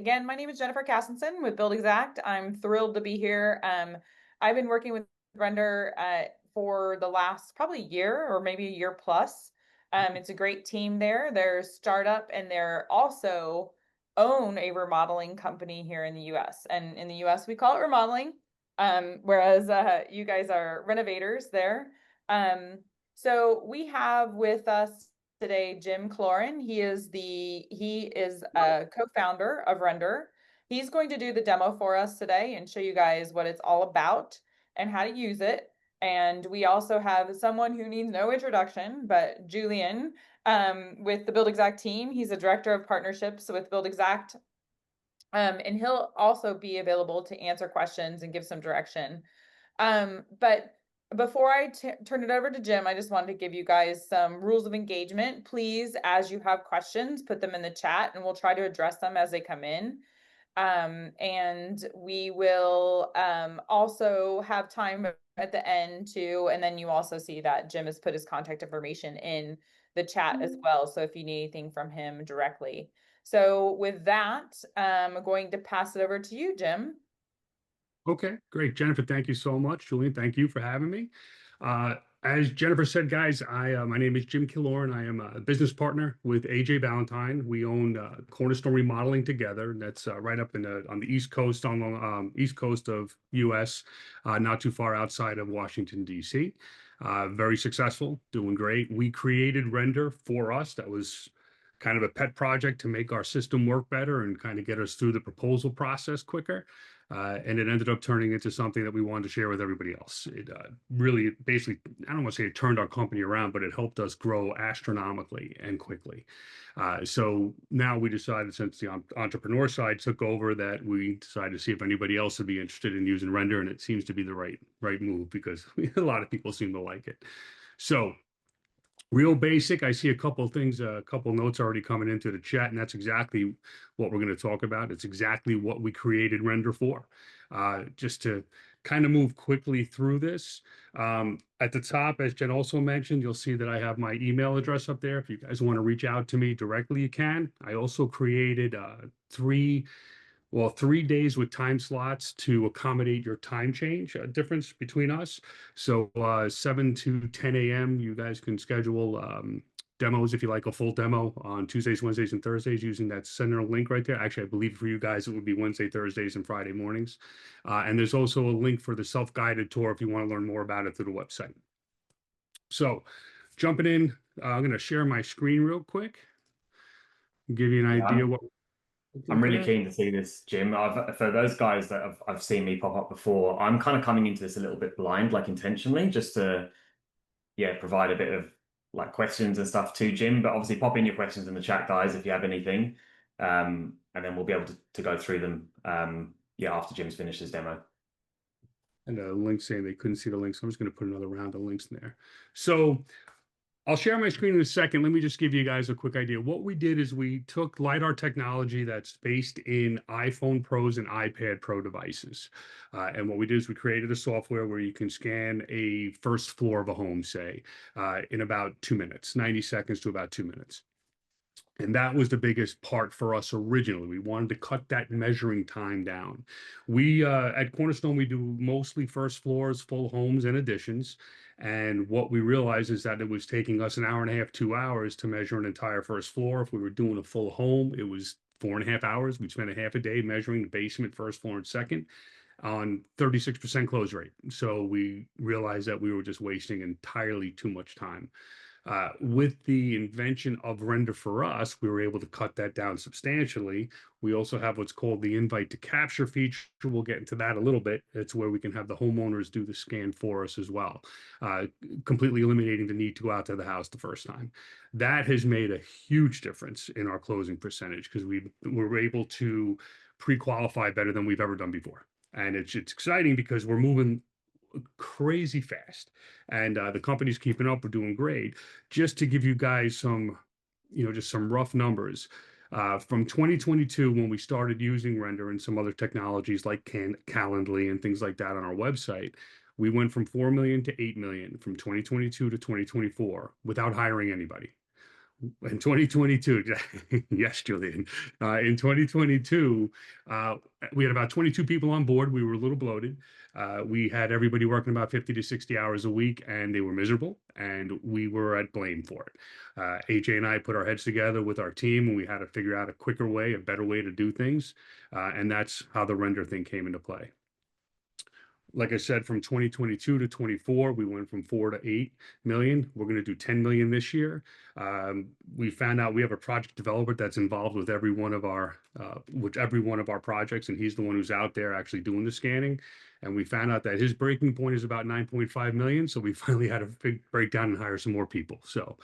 Again, my name is Jennifer Cassinson with Buildxact. I'm thrilled to be here. I've been working with Render for the last probably year or maybe a year plus. It's a great team there. They're a startup and they're also own a remodeling company here in the US. And in the US, we call it remodeling, whereas you guys are renovators there. So we have with us today Jim Cloran. He is a co-founder of Render. He's going to do the demo for us today and show you guys what it's all about and how to use it. And we also have someone who needs no introduction, but Julian with the Buildxact team. He's a director of partnerships with Buildxact. And he'll also be available to answer questions and give some direction. But before I turn it over to Jim, I just wanted to give you guys some rules of engagement. Please, as you have questions, put them in the chat and we'll try to address them as they come in. And we will also have time at the end too. And then you also see that Jim has put his contact information in the chat as well. So if you need anything from him directly. So with that, I'm going to pass it over to you, Jim. Okay, great. Jennifer, thank you so much. Julian, thank you for having me. As Jennifer said, guys, my name is Jim Killoran. I am a business partner with AJ Ballantine. We own Cornerstone Remodeling together. That's right up on the East Coast, on the East Coast of U.S., not too far outside of Washington, D.C. Very successful, doing great. We created Render for us. That was kind of a pet project to make our system work better and kind of get us through the proposal process quicker. And it ended up turning into something that we wanted to share with everybody else. It really, basically, I don't want to say it turned our company around, but it helped us grow astronomically and quickly. So now we decided, since the entrepreneur side took over, that we decided to see if anybody else would be interested in using Render, and it seems to be the right move because a lot of people seem to like it. So real basic. I see a couple of things, a couple of notes already coming into the chat, and that's exactly what we're going to talk about. It's exactly what we created Render for. Just to kind of move quickly through this. At the top, as Jen also mentioned, you'll see that I have my email address up there. If you guys want to reach out to me directly, you can. I also created three 3 days with time slots to accommodate your time change difference between us. So 7 to 10 a.m., you guys can schedule demos if you like a full demo on Tuesdays, Wednesdays, and Thursdays using that center link right there. Actually, I believe for you guys, it would be Wednesday, Thursdays, and Friday mornings. And there's also a link for the self-guided tour if you want to learn more about it through the website. So jumping in, I'm going to share my screen real quick, give you an idea what I'm really keen to see this, Jim. For those guys that I've seen me pop up before, I'm kind of coming into this a little bit blind, like intentionally, just to provide a bit of like questions and stuff to Jim. But obviously, pop in your questions in the chat, guys, if you have anything, and then we'll be able to go through them. After Jim's finished his demo. And a link saying they couldn't see the link, so I'm just going to put another round of links in there. So I'll share my screen in a second. Let me just give you guys a quick idea. What we did is we took LiDAR technology that's based in iPhone Pros and iPad Pro devices. And what we did is we created a software where you can scan a first floor of a home, say, in about 2 minutes, 90 seconds to about 2 minutes. And that was the biggest part for us originally. We wanted to cut that measuring time down. We, at Cornerstone, we do mostly first floors, full homes, and additions. And what we realized is that it was taking us an hour and a half, 2 hours to measure an entire first floor. If we were doing a full home, it was 4.5 hours. We'd spend a half a day measuring the basement, first floor, and second on 36% close rate. So we realized that we were just wasting entirely too much time. With the invention of Render for us, we were able to cut that down substantially. We also have what's called the invite to capture feature. We'll get into that a little bit. It's where we can have the homeowners do the scan for us as well, completely eliminating the need to go out to the house the first time. That has made a huge difference in our closing percentage because we were able to pre-qualify better than we've ever done before. And it's exciting because we're moving crazy fast, and the company's keeping up. We're doing great. Just to give you guys some, just some rough numbers. From 2022, when we started using Render and some other technologies like Calendly and things like that on our website, we went from 4 million to 8 million from 2022 to 2024 without hiring anybody. In 2022, yes, Julian. In 2022, we had about 22 people on board. We were a little bloated. We had everybody working about 50 to 60 hours a week, and they were miserable, and we were at blame for it. AJ and I put our heads together with our team, and we had to figure out a quicker way, a better way to do things. And that's how the render thing came into play. Like I said, from 2022 to 24, we went from 4 to 8 million. We're going to do 10 million this year. We found out we have a project developer that's involved with every one of our projects, and he's the one who's out there actually doing the scanning. And we found out that his breaking point is about 9.5 million. So we finally had to break down and hire some more people. So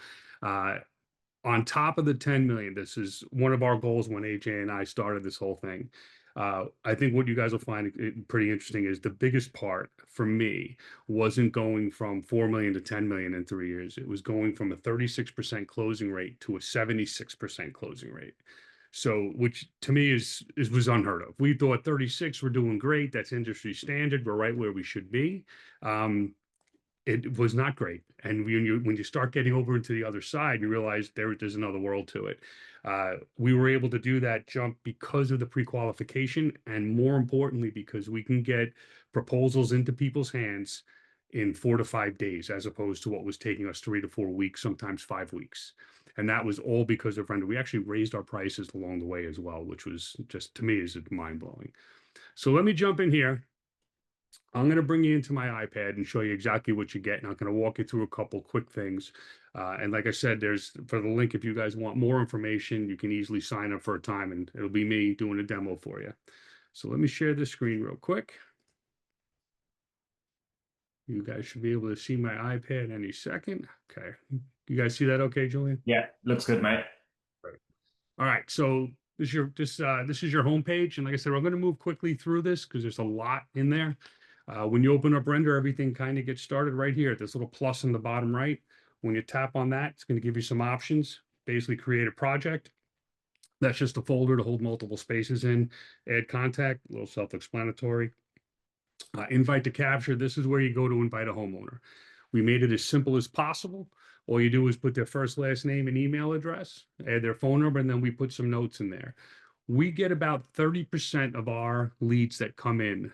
on top of the 10 million, this is one of our goals when AJ and I started this whole thing. I think what you guys will find pretty interesting is the biggest part for me wasn't going from 4 million to 10 million in 3 years. It was going from a 36% closing rate to a 76% closing rate. So, which to me was unheard of. We thought 36, we're doing great. That's industry standard. We're right where we should be. It was not great. And when you start getting over into the other side, you realize there's another world to it. We were able to do that jump because of the pre-qualification, and more importantly, because we can get proposals into people's hands in 4 to 5 days, as opposed to what was taking us 3 to 4 weeks, sometimes 5 weeks. And that was all because of Render. We actually raised our prices along the way as well, which was just, to me, is mind-blowing. So let me jump in here. I'm going to bring you into my iPad and show you exactly what you get. And I'm going to walk you through a couple quick things. And like I said, for the link, if you guys want more information, you can easily sign up for a time, and it'll be me doing a demo for you. So let me share the screen real quick. You guys should be able to see my iPad any second. Okay. You guys see that okay, Julian? Yeah, looks good, mate. Great. All right. So this is your homepage. And like I said, I'm going to move quickly through this because there's a lot in there. When you open up Render, everything kind of gets started right here. This little plus in the bottom right. When you tap on that, it's going to give you some options. Basically, create a project. That's just a folder to hold multiple spaces in. Add contact, a little self-explanatory. Invite to capture. This is where you go to invite a homeowner. We made it as simple as possible. All you do is put their first, last name, and email address, add their phone number, and then we put some notes in there. We get about 30% of our leads that come in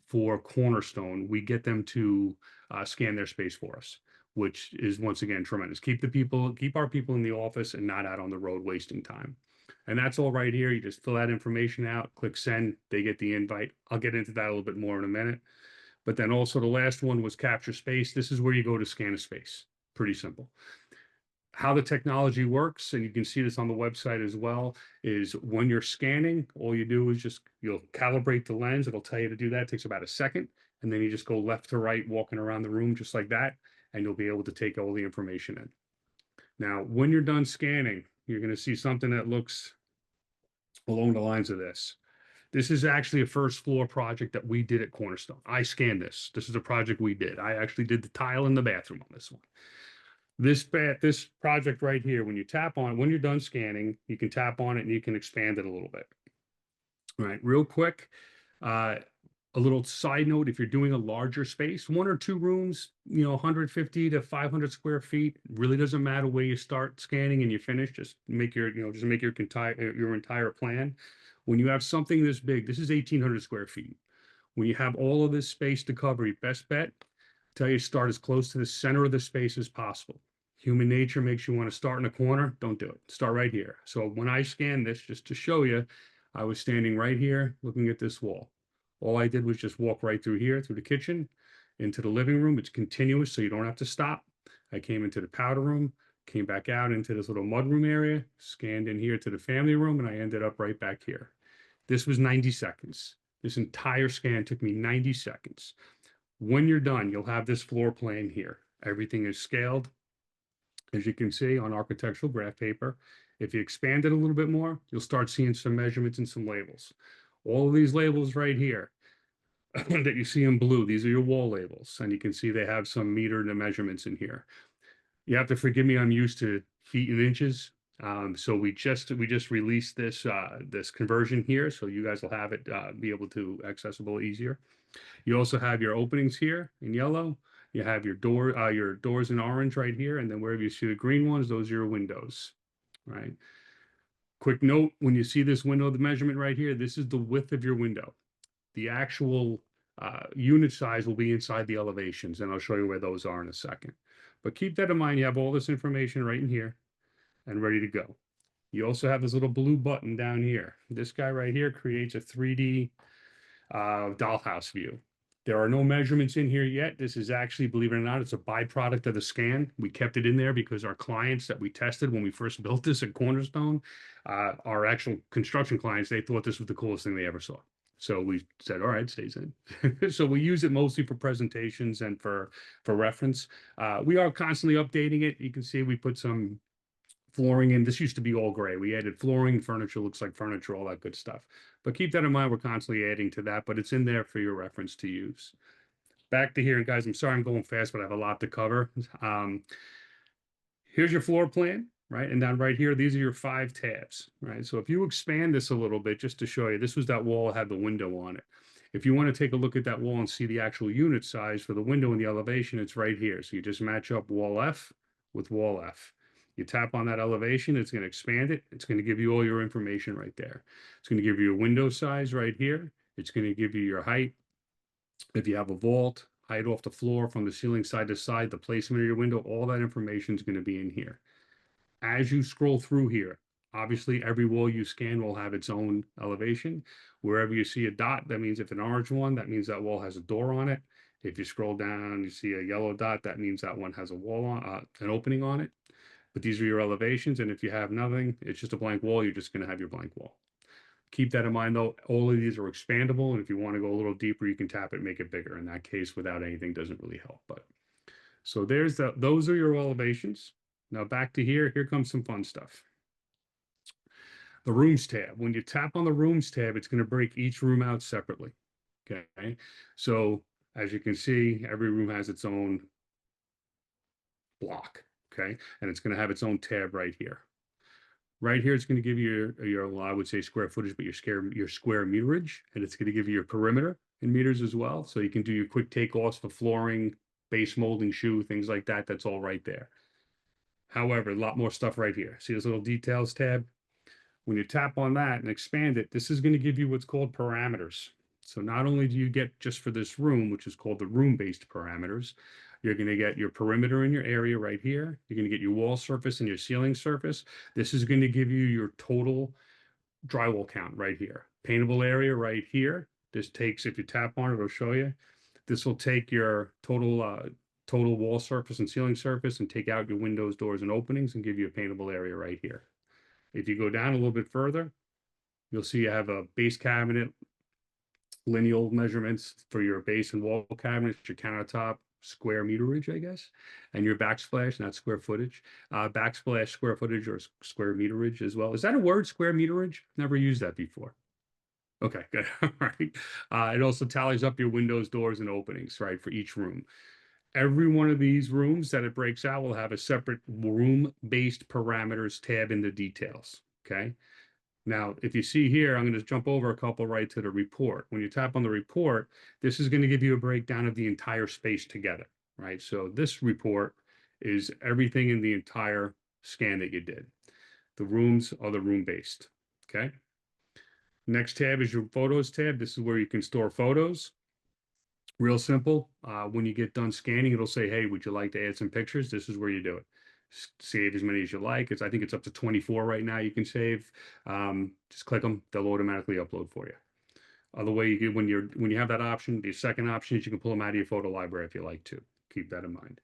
for Cornerstone. We get them to scan their space for us, which is once again tremendous. Keep our people in the office and not out on the road wasting time. And that's all right here. You just fill that information out, click send, they get the invite. I'll get into that a little bit more in a minute. But then also the last one was capture space. This is where you go to scan a space. Pretty simple. How the technology works, and you can see this on the website as well, is when you're scanning, all you do is you'll calibrate the lens. It'll tell you to do that. It takes about a second. And then you just go left to right, walking around the room just like that, and you'll be able to take all the information in. Now, when you're done scanning, you're going to see something that looks along the lines of this. This is actually a first floor project that we did at Cornerstone. I scanned this. This is a project we did. I actually did the tile in the bathroom on this one. This project right here, when you tap on it, when you're done scanning, you can tap on it and you can expand it a little bit. All right, real quick, a little side note, if you're doing a larger space, 1 or 2 rooms, 150 to 500 square feet, really doesn't matter where you start scanning and you finish, just make your entire plan. When you have something this big, this is 1,800 square feet. When you have all of this space to cover, your best bet, tell you start as close to the center of the space as possible. Human nature makes you want to start in a corner. Don't do it. Start right here. So when I scanned this, just to show you, I was standing right here looking at this wall. All I did was just walk right through here, through the kitchen, into the living room. It's continuous, so you don't have to stop. I came into the powder room, came back out into this little mudroom area, scanned in here to the family room, and I ended up right back here. This was 90 seconds. This entire scan took me 90 seconds. When you're done, you'll have this floor plan here. Everything is scaled, as you can see, on architectural graph paper. If you expand it a little bit more, you'll start seeing some measurements and some labels. All of these labels right here that you see in blue, these are your wall labels. And you can see they have some meter and measurements in here. You have to forgive me, I'm used to feet and inches. So we just released this conversion here, so you guys will have it be able to accessible easier. You also have your openings here in yellow, You have your doors in orange right here, and then wherever you see the green ones, those are your windows, right? Quick note, when you see this window, the measurement right here, this is the width of your window. The actual unit size will be inside the elevations, and I'll show you where those are in a second. But keep that in mind, you have all this information right in here and ready to go. You also have this little blue button down here. This guy right here creates a 3D dollhouse view. There are no measurements in here yet. This is actually, believe it or not, it's a byproduct of the scan. We kept it in there because our clients that we tested when we first built this at Cornerstone, our actual construction clients, they thought this was the coolest thing they ever saw. So we said, all right, it stays in. So we use it mostly for presentations and for reference. We are constantly updating it. You can see we put some flooring in. This used to be all gray. We added flooring, furniture looks like furniture, all that good stuff. But keep that in mind, we're constantly adding to that, but it's in there for your reference to use. Back to here, and guys, I'm sorry I'm going fast, but I have a lot to cover. Here's your floor plan, right? And down right here, these are your 5 tabs, right? So if you expand this a little bit, just to show you, this was that wall that had the window on it. If you want to take a look at that wall and see the actual unit size for the window and the elevation, it's right here. So you just match up wall F with wall F. You tap on that elevation, it's going to expand it. It's going to give you all your information right there. It's going to give you your window size right here. It's going to give you your height. If you have a vault, height off the floor from the ceiling side to side, the placement of your window, all that information is going to be in here. As you scroll through here, obviously every wall you scan will have its own elevation. Wherever you see a dot, that means if an orange one, that means that wall has a door on it. If you scroll down, you see a yellow dot, that means that one has a wall on, an opening on it. But these are your elevations, and if you have nothing, it's just a blank wall, you're just going to have your blank wall. Keep that in mind, though. All of these are expandable, and if you want to go a little deeper, you can tap it, make it bigger. In that case, without anything doesn't really help. But so those are your elevations. Now back to here comes some fun stuff. The Rooms tab. When you tap on the Rooms tab, it's going to break each room out separately. Okay, so as you can see, every room has its own block. Okay, and it's going to have its own tab right here. Right here, it's going to give you your well, I would say square footage, but your square meterage, and it's going to give you your perimeter in meters as well. So you can do your quick takeoffs for flooring, base molding, shoe, things like that. That's all right there. However, a lot more stuff right here. See this little details tab? When you tap on that and expand it, this is going to give you what's called parameters. So not only do you get just for this room, which is called the room-based parameters, you're going to get your perimeter in your area right here. You're going to get your wall surface and your ceiling surface. This is going to give you your total drywall count right here. Paintable area right here. This takes, if you tap on it, it'll show you. This will take your total wall surface and ceiling surface and take out your windows, doors, and openings and give you a paintable area right here. If you go down a little bit further, you'll see you have a base cabinet, lineal measurements for your base and wall cabinets, your countertop, square meterage, I guess, and your backsplash, not square footage. Backsplash, square footage, or square meterage as well. Is that a word, square meterage? Never used that before. Okay, good. All right. It also tallies up your windows, doors, and openings, right, for each room. Every one of these rooms that it breaks out will have a separate room-based parameters tab in the details, okay? Now, if you see here, I'm going to jump over a couple right to the report. When you tap on the report, this is going to give you a breakdown of the entire space together, right? So this report is everything in the entire scan that you did. The rooms are the room-based, okay? Next tab is your Photos tab. This is where you can store photos. Real simple. When you get done scanning, it'll say, hey, would you like to add some pictures? This is where you do it. Save as many as you like. I think it's up to 24 right now you can save. Just click them. They'll automatically upload for you. Other way you get when you have that option, the second option is you can pull them out of your photo library if you like to. Keep that in mind.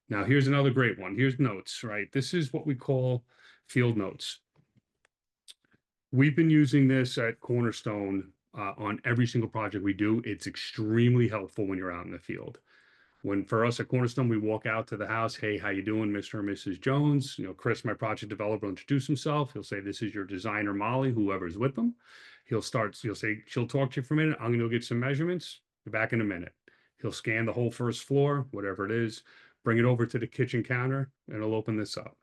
Now, here's another great one. Here's notes, right? This is what we call field notes. We've been using this at Cornerstone on every single project we do. It's extremely helpful when you're out in the field. When for us at Cornerstone, we walk out to the house, hey, how you doing, Mr. and Mrs. Jones? You know, Chris, my project developer, will introduce himself. He'll say, this is your designer, Molly, whoever's with them. He'll say, she'll talk to you for a minute. I'm going to go get some measurements. Be back in a minute. He'll scan the whole first floor, whatever it is, bring it over to the kitchen counter, and he'll open this up.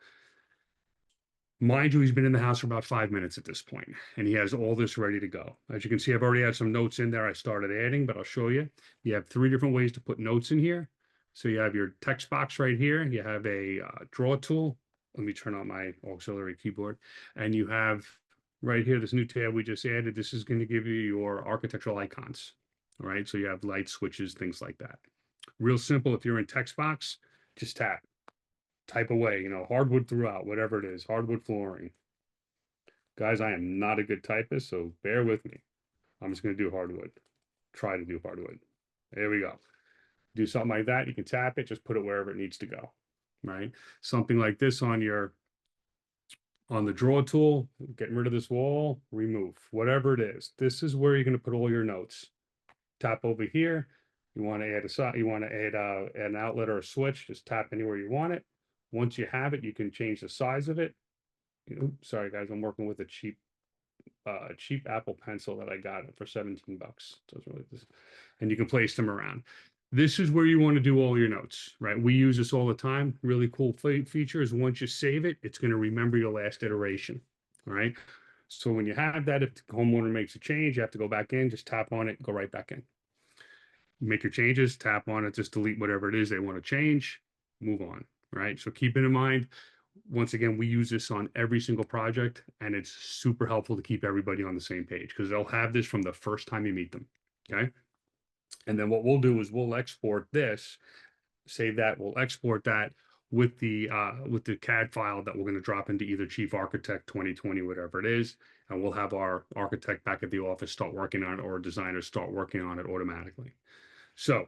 Mind you, he's been in the house for about 5 minutes at this point, and he has all this ready to go. As you can see, I've already had some notes in there I started adding, but I'll show you. You have 3 different ways to put notes in here. So you have your text box right here. You have a draw tool. Let me turn on my auxiliary keyboard. And you have right here, this new tab we just added. This is going to give you your architectural icons. All right. So you have light switches, things like that. Real simple. If you're in text box, just type away, hardwood throughout, whatever it is, hardwood flooring. Guys, I am not a good typist, so bear with me. I'm just going to do hardwood. Try to do hardwood. There we go. Do something like that. You can tap it, just put it wherever it needs to go, right? Something like this on the draw tool, getting rid of this wall, remove, whatever it is. This is where you're going to put all your notes. Tap over here. You want to add an outlet or a switch, just tap anywhere you want it. Once you have it, you can change the size of it. Oops, sorry guys, I'm working with a cheap Apple pencil that I got for 17 bucks. And you can place them around. This is where you want to do all your notes, right? We use this all the time. Really cool feature is once you save it, it's going to remember your last iteration. All right. So when you have that, if the homeowner makes a change, you have to go back in, just tap on it, go right back in. Make your changes, tap on it, just delete whatever it is they want to change, move on, right? So keep it in mind. Once again, we use this on every single project, and it's super helpful to keep everybody on the same page because they'll have this from the first time you meet them. Okay. And then what we'll do is we'll export this, save that, we'll export that with the CAD file that we're going to drop into either Chief Architect 2020, whatever it is, and we'll have our architect back at the office start working on it, or designers start working on it automatically. So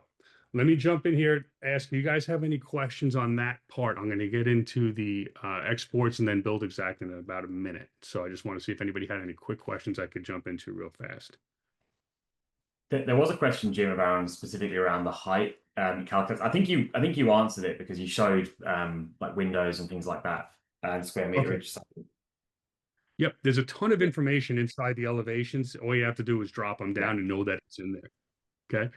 let me jump in here, ask you guys have any questions on that part. I'm going to get into the exports and then Buildxact in about a minute. So I just want to see if anybody had any quick questions I could jump into real fast. There was a question, Jim, around specifically around the height calculus. I think you answered it because you showed like windows and things like that, square meterage. Okay. Yep, there's a ton of information inside the elevations. All you have to do is drop them down and know that it's in there. Okay.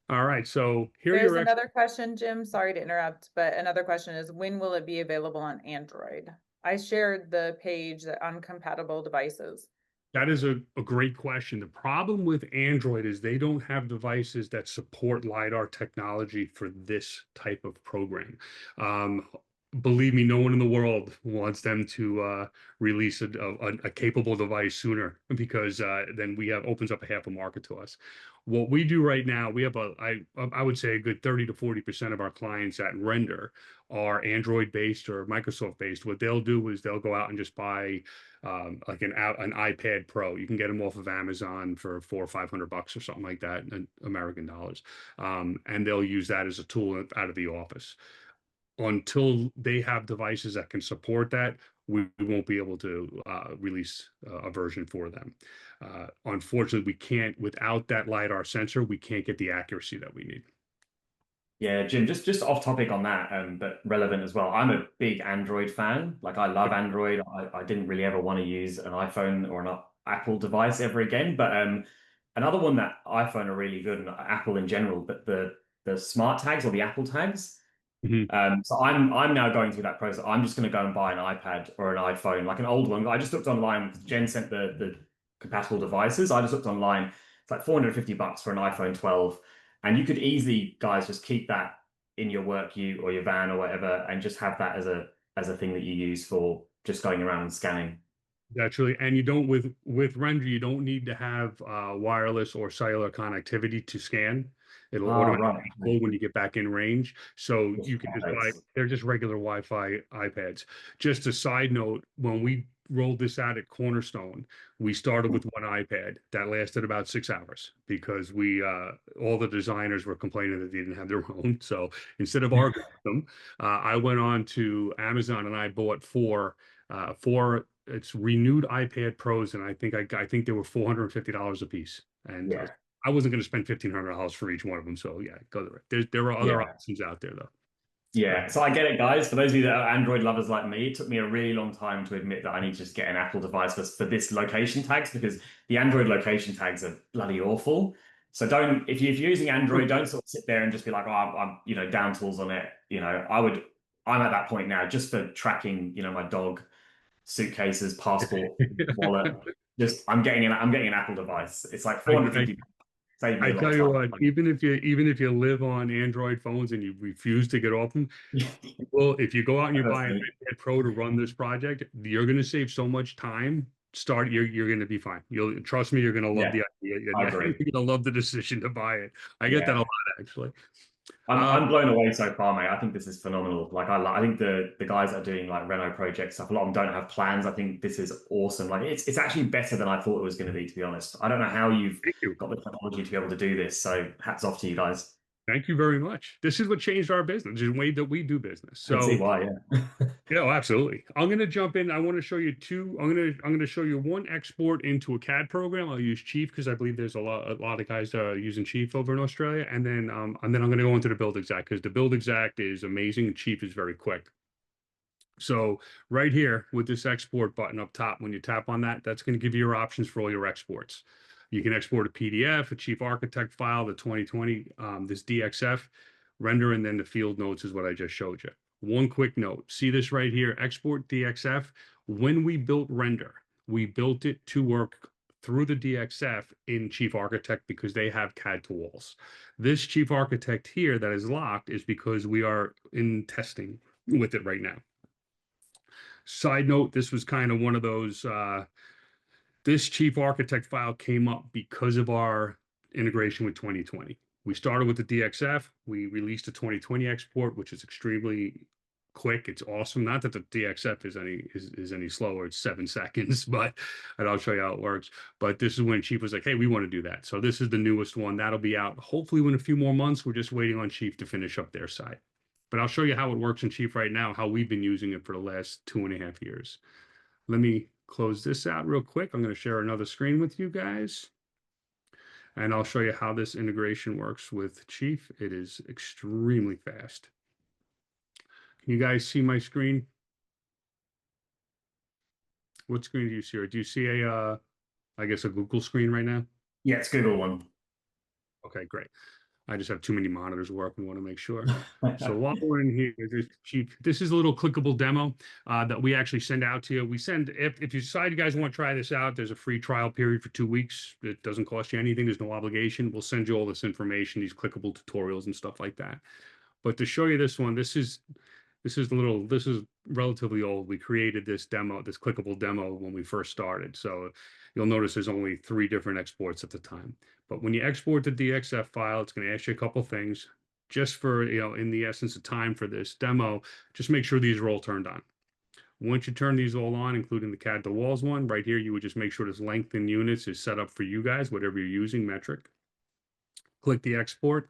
All right, so There's another question, Jim. Sorry to interrupt, but another question is when will it be available on Android? I shared the page on compatible devices. That is a great question. The problem with Android is they don't have devices that support LiDAR technology for this type of program. Believe me, no one in the world wants them to release a capable device sooner because then opens up a half a market to us. What we do right now, we have I would say a good 30 to 40% of our clients at Render are Android based or Microsoft based. What they'll do is they'll go out and just buy like an iPad Pro. You can get them off of Amazon for $400 or $500 or something like that, in American dollars. And they'll use that as a tool out of the office. Until they have devices that can support that, we won't be able to release a version for them. Unfortunately, we can't, without that LiDAR sensor, we can't get the accuracy that we need. Yeah, Jim, just off topic on that, but relevant as well. I'm a big Android fan. Like I love Android. I didn't really ever want to use an iPhone or an Apple device ever again. But another one that iPhone are really good and Apple in general, but the smart tags or the Apple tags. So I'm now going through that process. I'm just going to go and buy an iPad or an iPhone, like an old one. I just looked online because Jen sent the compatible devices. I just looked online. It's like $450 for an iPhone 12. And you could easily, guys, just keep that in your work or your van or whatever, and just have that as a thing that you use for just going around and scanning. That's really, and you don't with Render, you don't need to have wireless or cellular connectivity to scan. It'll automatically pull when you get back in range. So you can just buy, they're just regular Wi-Fi iPads. Just a side note, when we rolled this out at Cornerstone, we started with one iPad that lasted about 6 hours because all the designers were complaining that they didn't have their own. So instead of arguing with them, I went on to Amazon and I bought four it's renewed iPad Pros, and I think they were $450 a piece. And I wasn't going to spend $1,500 for each one of them. So yeah, go there. There are other options out there though. Yeah, so I get it, guys. For those of you that are Android lovers like me, it took me a really long time to admit that I need to just get an Apple device for this location tags because the Android location tags are bloody awful. So if you're using Android, don't sort of sit there and just be like, oh, I'm down tools on it. I'm at that point now just for tracking, my dog, suitcases, passport, wallet. I'm getting an Apple device. It's like $450. Saved me I a lot tell of you time. what, even if you live on Android phones and you refuse to get off them, well, if you go out and you buy an Personally, iPad Pro to run this project, you're going to save so much time. You're going to be fine. You'll trust me. You're going to love yeah, the idea, and I you're agree. going to love the decision to buy it. I get that a Yeah. lot, actually. Um, I'm blown away so far, mate. I think this is phenomenal. Like I think the guys that are doing like Renault project stuff, a lot of them don't have plans. I think this is awesome. Like it's actually better than I thought it was going to be, to be honest. I don't know how you've Thank you. got the technology to be able to do this. So hats off to you guys. Thank you very much. This is what changed our business, the way that we do business. I can see So, why, yeah. absolutely. I'm going to jump in. I want to show you two. I'm going to show you one export into a CAD program. I'll use Chief because I believe there's a lot of guys using Chief over in Australia. And then I'm going to go into the Buildxact because the Buildxact is amazing and Chief is very quick. So right here with this export button up top, when you tap on that, that's going to give you your options for all your exports. You can export a PDF, a chief architect file, the 2020, this DXF render, and then the field notes is what I just showed you. One quick note, see this right here, export DXF. When we built render, we built it to work through the DXF in chief architect because they have CAD to walls. This chief architect here that is locked is because we are in testing with it right now. Side note, this was kind of one of those, this chief architect file came up because of our integration with 2020. We started with the DXF. We released a 2020 export, which is extremely quick. It's awesome. Not that the DXF is any slower. It's 7 seconds, but and I'll show you how it works. But this is when Chief was like, "Hey, we want to do that." So this is the newest one. That'll be out hopefully in a few more months. We're just waiting on Chief to finish up their side. But I'll show you how it works in Chief right now, how we've been using it for the last 2.5 years. Let me close this out real quick. I'm going to share another screen with you guys. And I'll show you how this integration works with Chief. It is extremely fast. Can you guys see my screen? What screen do you see? Or do you see I guess a Google screen right now? Yeah, it's Google one. Okay, great. I just have too many monitors working, want to make sure. So while we're in here, this is a little clickable demo that we actually send out to you. We send, if you decide you guys want to try this out, there's a free trial period for 2 weeks. It doesn't cost you anything. There's no obligation. We'll send you all this information, these clickable tutorials and stuff like that. But to show you this one, this is relatively old. We created this demo, this clickable demo when we first started. So you'll notice there's only 3 different exports at the time. But when you export the DXF file, it's going to ask you a couple things just for, in the essence of time for this demo, just make sure these are all turned on. Once you turn these all on, including the CAD to walls one, right here, you would just make sure this length in units is set up for you guys, whatever you're using, metric. Click the export.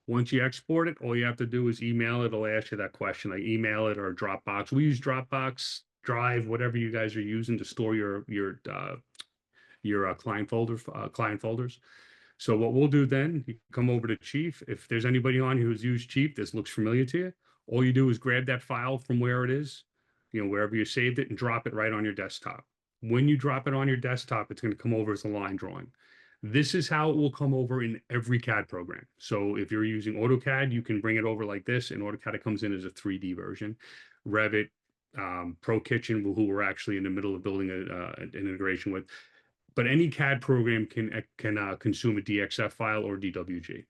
Once you export it, all you have to do is email it. It'll ask you that question, like email it or Dropbox. We use Dropbox, Drive, whatever you guys are using to store your client folders. So what we'll do then, you come over to Chief. If there's anybody on who's used Chief, this looks familiar to you. All you do is grab that file from where it is, wherever you saved it, and drop it right on your desktop. When you drop it on your desktop, it's going to come over as a line drawing. This is how it will come over in every CAD program. So if you're using AutoCAD, you can bring it over like this. In AutoCAD, it comes in as a 3D version. Revit, Pro Kitchen, who we're actually in the middle of building an integration with. But any CAD program can consume a DXF file or DWG.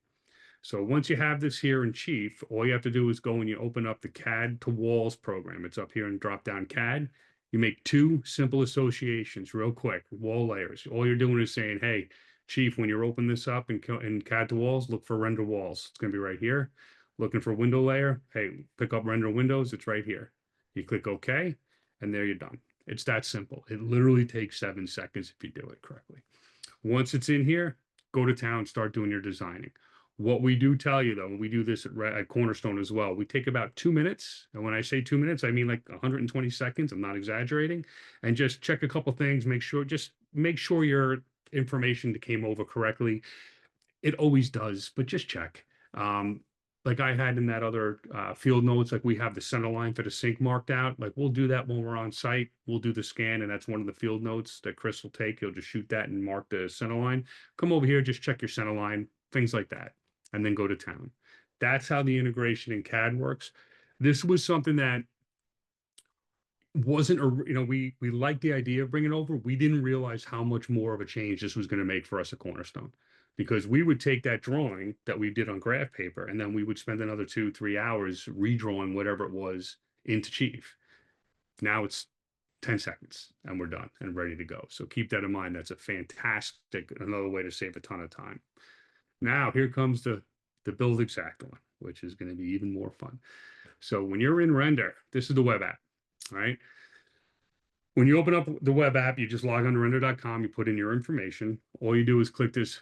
So once you have this here in Chief, all you have to do is go and you open up the CAD to walls program. It's up here and drop down CAD. You make 2 simple associations real quick, wall layers. All you're doing is saying, hey, Chief, when you open this up in CAD to walls, look for render walls. It's going to be right here. Looking for window layer. Hey, pick up render windows. It's right here. You click OK, and there you're done. It's that simple. It literally takes 7 seconds if you do it correctly. Once it's in here, go to town, start doing your designing. What we do tell you, though, and we do this at Cornerstone as well, we take about 2 minutes. And when I say 2 minutes, I mean like 120 seconds. I'm not exaggerating. And just check a couple things, make sure your information came over correctly. It always does, but just check. Like I had in that other field notes, like we have the center line for the sink marked out. Like we'll do that when we're on site. We'll do the scan, and that's one of the field notes that Chris will take. He'll just shoot that and mark the center line. Come over here, just check your center line, things like that, and then go to town. That's how the integration in CAD works. This was something that wasn't a, we liked the idea of bringing it over. We didn't realize how much more of a change this was going to make for us at Cornerstone, because we would take that drawing that we did on graph paper and then we would spend another 2, 3 hours redrawing whatever it was into Chief. Now it's 10 seconds and we're done and ready to go. So keep that in mind. That's a fantastic, another way to save a ton of time. Now here comes the Buildxact one, which is going to be even more fun. So when you're in Render, this is the web app, right? When you open up the web app, you just log on to render.com, you put in your information. All you do is click this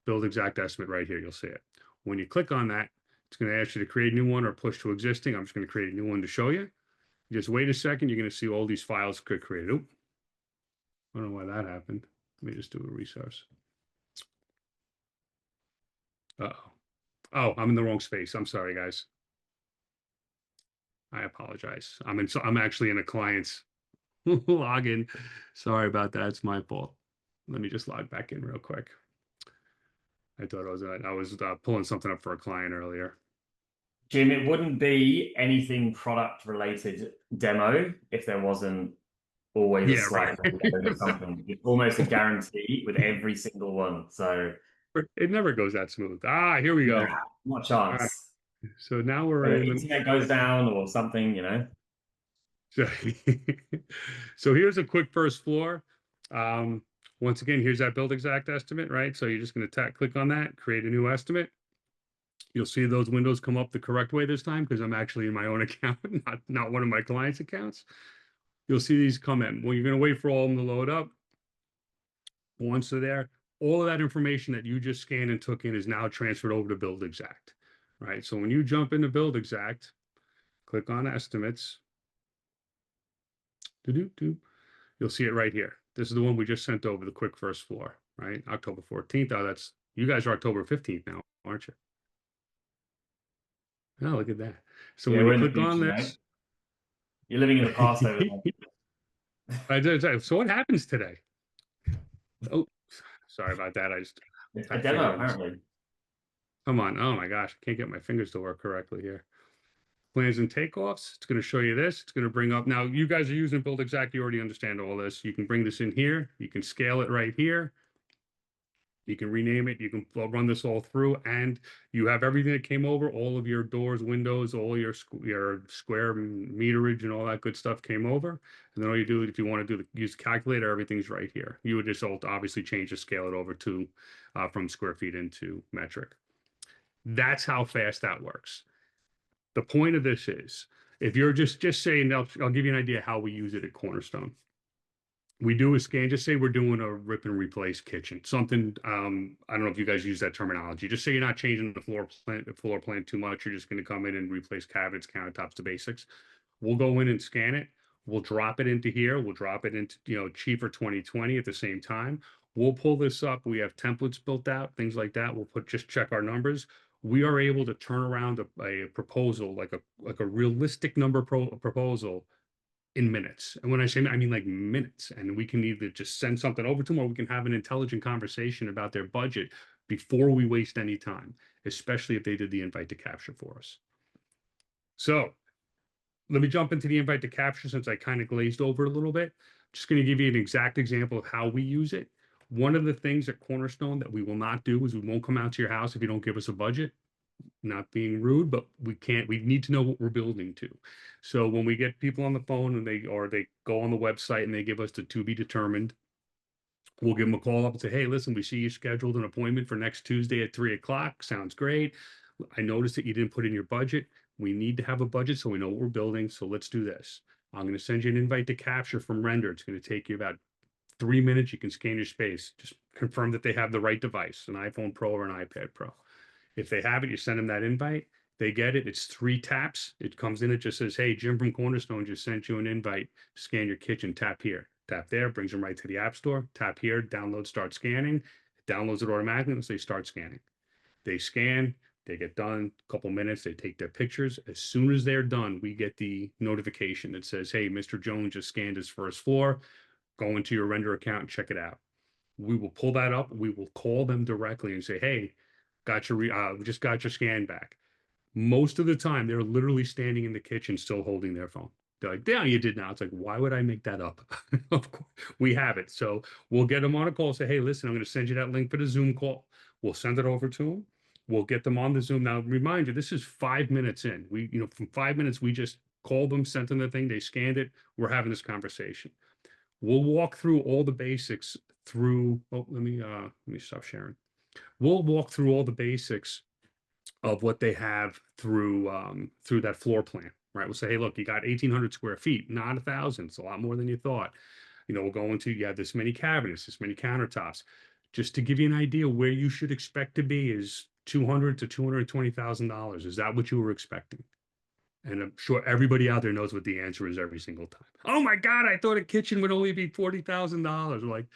Buildxact estimate right here. You'll see it. When you click on that, it's going to ask you to create a new one or push to existing. I'm just going to create a new one to show you. Just wait a second. You're going to see all these files get created. Oop. I don't know why that happened. Let me just do a resource. Uh-oh. Oh, I'm in the wrong space. I'm sorry, guys. I apologize. I'm actually in a client's login. Sorry about that. It's my fault. Let me just log back in real quick. I thought I was pulling something up for a client earlier. Jim, it wouldn't be anything product related demo if there wasn't always a Yeah, slight or something. It's almost a guarantee with every single one. So it never goes that smooth. Ah, here we go. not a All right. chance. So now we're Whether in the internet goes down or something, So, so here's a quick first floor. Once again, here's that Buildxact estimate, right? So you're just going to click on that, create a new estimate. You'll see those windows come up the correct way this time because I'm actually in my own account, not one of my clients' accounts. You'll see these come in. Well, you're going to wait for all of them to load up. Once they're there, all of that information that you just scanned and took in is now transferred over to Buildxact, right? So when you jump into Buildxact, click on estimates. You'll see it right here. This is the one we just sent over, the quick first floor, right? October 14th. Oh, that's, you guys are October 15th now, aren't you? Oh, look at that. So yeah, when we're you in the click on future, this, mate. You're living in the past over so what happens today? Oh, sorry about that. I just there. A tapped demo, finger on this. apparently. Come on. Oh my gosh. I can't get my fingers to work correctly here. Plans and takeoffs. It's going to show you this. It's going to bring up. Now, you guys are using Buildxact. You already understand all this. You can bring this in here. You can scale it right here. You can rename it. You can run this all through, and you have everything that came over. All of your doors, windows, all your square meterage, and all that good stuff came over. And then all you do, if you want to use the calculator, everything's right here. You would just obviously change the scale it over to from square feet into metric. That's how fast that works. The point of this is, if you're just saying, I'll give you an idea how we use it at Cornerstone. We do a scan, just say we're doing a rip and replace kitchen, something, I don't know if you guys use that terminology. Just say you're not changing the floor plan too much. You're just going to come in and replace cabinets, countertops, the basics. We'll go in and scan it. We'll drop it into here. We'll drop it into, Chief for 2020 at the same time. We'll pull this up. We have templates built out, things like that. We'll just check our numbers. We are able to turn around a proposal, like a realistic number proposal in minutes. And when I say, I mean like minutes. And we can either just send something over to them or we can have an intelligent conversation about their budget before we waste any time, especially if they did the invite to capture for us. So let me jump into the invite to capture since I kind of glazed over it a little bit. Just going to give you an exact example of how we use it. One of the things at Cornerstone that we will not do is we won't come out to your house if you don't give us a budget. Not being rude, but we need to know what we're building to. So when we get people on the phone and they go on the website and they give us the to be determined, we'll give them a call up and say, hey, listen, we see you scheduled an appointment for next Tuesday at 3 o'clock. Sounds great. I noticed that you didn't put in your budget. We need to have a budget so we know what we're building. So let's do this. I'm going to send you an invite to capture from Render. It's going to take you about 3 minutes. You can scan your space. Just confirm that they have the right device, an iPhone Pro or an iPad Pro. If they have it, you send them that invite. They get it. It's 3 taps. It comes in. It just says, hey, Jim from Cornerstone just sent you an invite. Scan your kitchen. Tap here. Tap there. Brings them right to the App Store. Tap here. Download. Start scanning. It downloads it automatically and say start scanning. They scan. They get done. A couple minutes. They take their pictures. As soon as they're done, we get the notification that says, hey, Mr. Jones just scanned his first floor. Go into your Render account and check it out. We will pull that up. We will call them directly and say, hey, just got your scan back. Most of the time, they're literally standing in the kitchen still holding their phone. They're like, yeah, you did now. It's like, why would I make that up? Of course, we have it. So we'll get them on a call, say, hey, listen, I'm going to send you that link for the Zoom call. We'll send it over to them. We'll get them on the Zoom. Now, remind you, this is 5 minutes in. From 5 minutes, we just called them, sent them the thing, they scanned it. We're having this conversation. We'll walk through all the basics through, oh, let me stop sharing. We'll walk through all the basics of what they have through that floor plan, right? We'll say, hey, look, you got 1,800 square feet, not 1,000. It's a lot more than you thought. We'll go into, you have this many cabinets, this many countertops. Just to give you an idea where you should expect to be is $200,000 to $220,000. Is that what you were expecting? And I'm sure everybody out there knows what the answer is every single time. Oh my God, I thought a kitchen would only be $40,000. Like,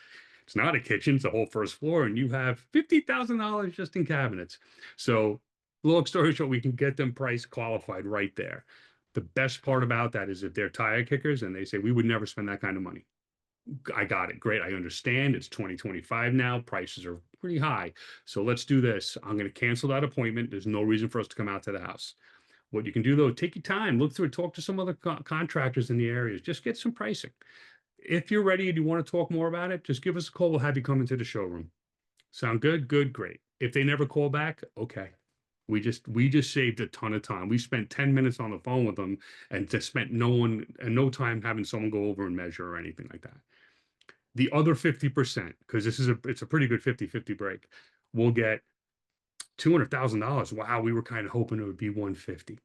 it's not a kitchen, it's a whole first floor, and you have $50,000 just in cabinets. So, long story short, we can get them price qualified right there. The best part about that is if they're tire kickers and they say, we would never spend that kind of money. I got it. Great. I understand. It's 2025 now. Prices are pretty high. So let's do this. I'm going to cancel that appointment. There's no reason for us to come out to the house. What you can do, though, take your time, look through it, talk to some other contractors in the areas, just get some pricing. If you're ready and you want to talk more about it, just give us a call. We'll have you come into the showroom. Sound good? Good, great. If they never call back, okay. We just saved a ton of time. We spent 10 minutes on the phone with them and just spent no time having someone go over and measure or anything like that. The other 50%, because it's a pretty good 50-50 break, we'll get $200,000. Wow, we were kind of hoping it would be 150,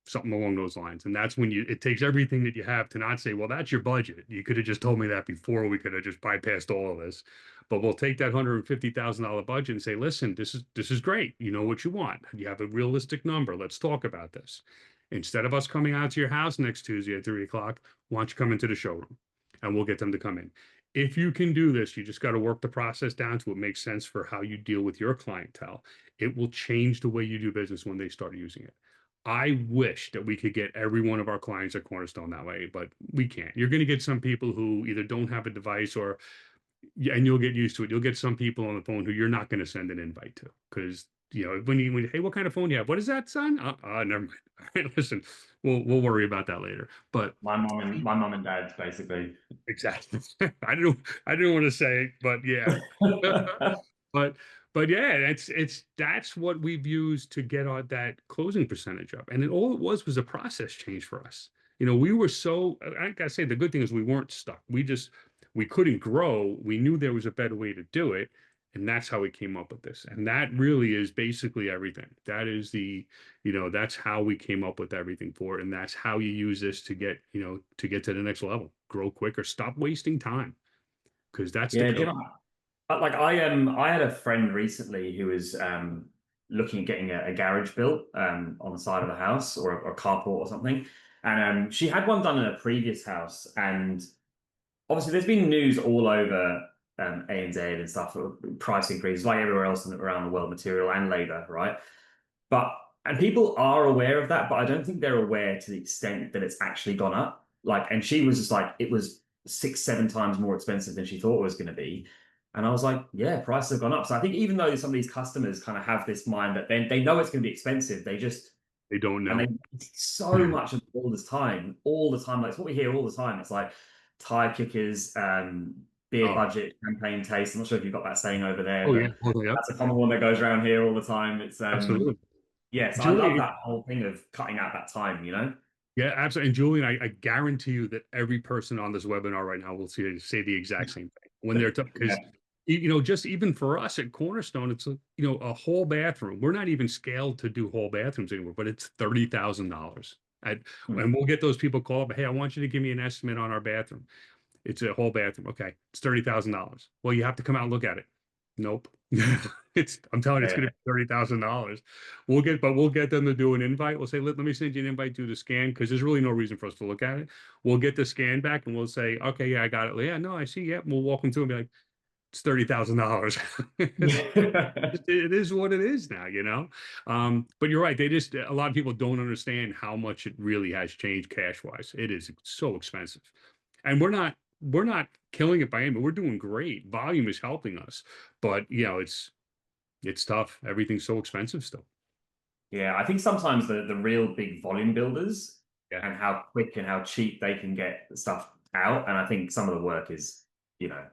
something along those lines. And that's when it takes everything that you have to not say, well, that's your budget. You could have just told me that before. We could have just bypassed all of this. But we'll take that $150,000 budget and say, listen, this is great. You know what you want. You have a realistic number. Let's talk about this. Instead of us coming out to your house next Tuesday at 3 o'clock, why don't you come into the showroom and we'll get them to come in. If you can do this, you just got to work the process down to what makes sense for how you deal with your clientele. It will change the way you do business when they start using it. I wish that we could get every one of our clients at Cornerstone that way, but we can't. You're going to get some people who either don't have a device and you'll get used to it. You'll get some people on the phone who you're not going to send an invite to because, when hey, what kind of phone do you have? What is that, son? Never mind. All right, listen, we'll worry about that later. But my mom and dad's basically. Exactly. I didn't want to say it, but yeah. But yeah, that's what we've used to get that closing percentage up. And all it was a process change for us. We were I gotta say, the good thing is we weren't stuck. We couldn't grow. We knew there was a better way to do it. And that's how we came up with this. And that really is basically everything. That is that's how we came up with everything for it. And that's how you use this to get to the next level, grow quicker, stop wasting time. Because that's Yeah, the like I had a friend recently who was looking at getting a garage built on the side of the house or a carport or something. And she had one done in a previous house. And obviously there's been news all over ANZ and stuff, price increases like everywhere else around the world, material and labor, right? And people are aware of that, but I don't think they're aware to the extent that it's actually gone up. And she was just like, it was 6-7 times more expensive than she thought it was going to be. And I was like, yeah, prices have gone up. So I think even though some of these customers kind of have this mind that they know it's going to be expensive, they don't know. And they so much of all the time. Like it's what we hear all the time. It's like tire kickers, beer budget, champagne taste. I'm not sure if you've got that saying over there, Oh but yeah, totally, yeah. that's a common one that goes around here all the time. It's Absolutely. yes, I Julie, love that whole thing of cutting out that time, Yeah, absolutely. And Julian, I guarantee you that every person on this webinar right now will say the exact same thing when they're because just even for us at Cornerstone, it's a whole bathroom. We're not even scaled to do whole bathrooms anymore, but it's $30,000. And we'll get those people call up. Hey, I want you to give me an estimate on our bathroom. It's a whole bathroom. Okay, it's $30,000. Well, you have to come out and look at it. Nope. I'm telling you, it's going to be $30,000. We'll get them to do an invite. We'll say, let me send you an invite, do the scan, because there's really no reason for us to look at it. We'll get the scan back and we'll say, okay, yeah, I got it. Yeah, no, I see. Yeah, we'll walk them through and be like, it's $30,000. It is what it is now, But you're right. A lot of people don't understand how much it really has changed cash wise. It is so expensive, and we're not killing it by any means. We're doing great. Volume is helping us, but it's tough. Everything's so expensive still. Yeah, I think sometimes the real big volume builders Yeah. and how quick and how cheap they can get stuff out. And I think some of the work is, you know,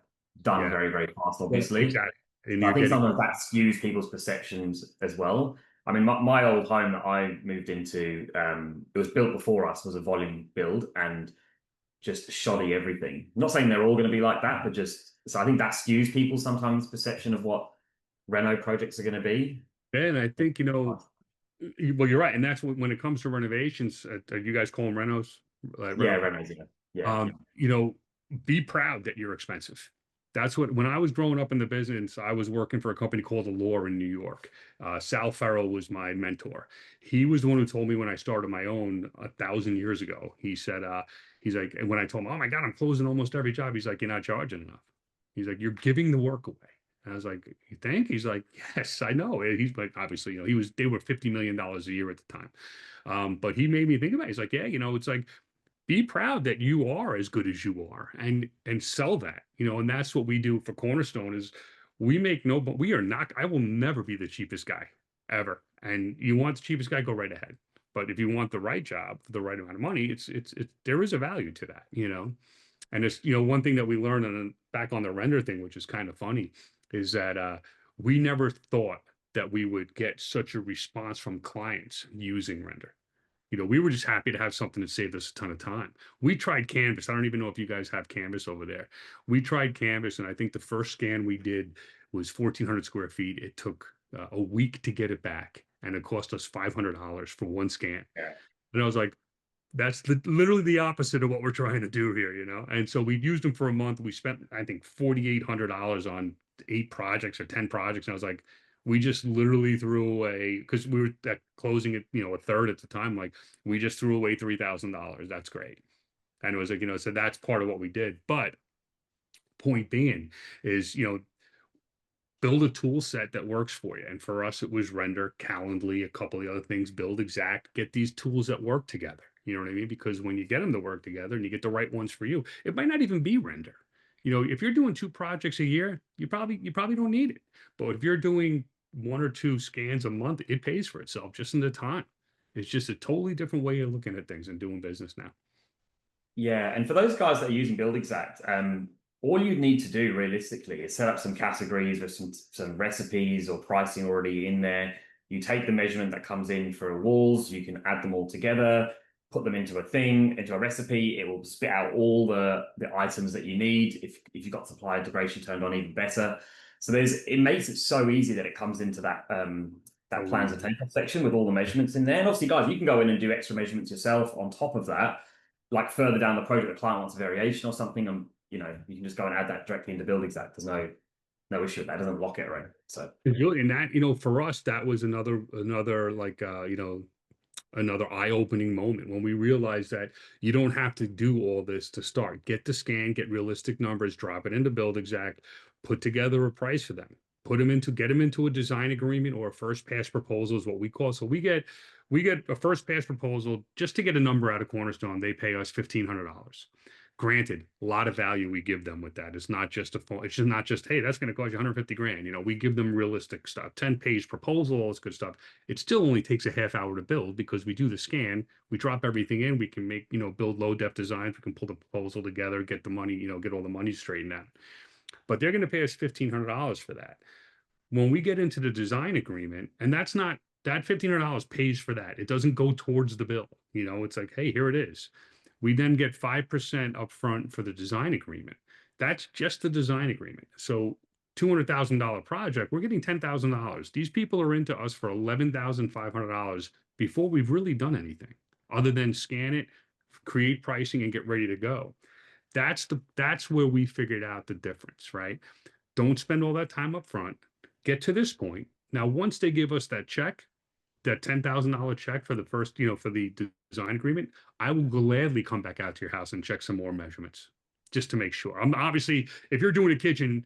done Yeah. very, very fast, Well, obviously. exactly. And So I you're think getting, sometimes that skews people's perceptions as well. I mean, my old home that I moved into, it was built before us, was a volume build and just shoddy everything. I'm not saying they're all going to be like that, but just so I think that skews people's sometimes perception of what Reno projects are going to be. and I think, well, you're right. And that's when it comes to renovations, you guys call them renos, like Yeah, reno. Renos, yeah. You know, be proud that you're expensive. That's what, when I was growing up in the business, I was working for a company called Allure in New York. Sal Farrell was my mentor. He was the one who told me when I started my own 1,000 years ago. He said, he's like, and when I told him, oh my God, I'm closing almost every job. He's like, you're not charging enough. He's like, you're giving the work away. And I was like, you think? He's like, yes, I know. And he's like, obviously, they were $50 million a year at the time. But he made me think about it. He's like, yeah, it's like, be proud that you are as good as you are, and sell that, and that's what we do for Cornerstone is we make no, but we are not, I will never be the cheapest guy ever. And you want the cheapest guy, go right ahead. But if you want the right job for the right amount of money, it's there is a value to that. And it's, one thing that we learned back on the render thing, which is kind of funny, is that we never thought that we would get such a response from clients using render. We were just happy to have something that saved us a ton of time. We tried Canvas. I don't even know if you guys have Canvas over there. We tried Canvas, and I think the first scan we did was 1,400 square feet. It took a week to get it back, and it cost us $500 for one scan. Yeah. And I was like, that's literally the opposite of what we're trying to do here. And so we used them for a month. We spent, I think, $4,800 on 8 projects or 10 projects. And I was like, we just literally threw away, because we were at closing at, a third at the time. Like, we just threw away $3,000. That's great. And it was like, so that's part of what we did. But point being is, build a tool set that works for you. And for us, it was Render, Calendly, a couple of the other things, Buildxact, get these tools that work together. You know what I mean? Because when you get them to work together and you get the right ones for you, it might not even be Render. If you're doing 2 projects a year, you probably don't need it. But if you're doing 1 or 2 scans a month, it pays for itself just in the time. It's just a totally different way of looking at things and doing business now. Yeah, and for those guys that are using Buildxact, all you need to do realistically is set up some categories with some recipes or pricing already in there. You take the measurement that comes in for walls, you can add them all together, put them into a thing, into a recipe. It will spit out all the items that you need. If you've got supplier integration turned on, even better. So it makes it so easy that it comes into that that plans and takeoff section with all the measurements in there. And obviously, guys, you can go in and do extra measurements yourself on top of that. Like further down the project, the client wants a variation or something, and you can just go and add that directly into Buildxact. There's no issue with that. It doesn't lock it, right? So and that, for us, that was another like another eye-opening moment when we realized that you don't have to do all this to start. Get the scan, get realistic numbers, drop it into Buildxact, put together a price for them, get them into a design agreement or a first pass proposal is what we call. So we get a first pass proposal just to get a number out of Cornerstone. They pay us $1,500. Granted, a lot of value we give them with that. It's not just it's just not just, hey, that's going to cost you 150 grand. We give them realistic stuff, 10-page proposal, all this good stuff. It still only takes a half hour to build because we do the scan, we drop everything in, we can make, build low def designs, we can pull the proposal together, get the money, get all the money straightened out. But they're going to pay us $1,500 for that. When we get into the design agreement, and that $1,500 pays for that. It doesn't go towards the bill. It's like, hey, here it is. We then get 5% upfront for the design agreement. That's just the design agreement. So $200,000 project, we're getting $10,000. These people are into us for $11,500 before we've really done anything other than scan it, create pricing, and get ready to go. That's where we figured out the difference, right? Don't spend all that time up front. Get to this point. Now, once they give us that check, that $10,000 check for the first, for the design agreement, I will gladly come back out to your house and check some more measurements just to make sure. I'm obviously, if you're doing a kitchen,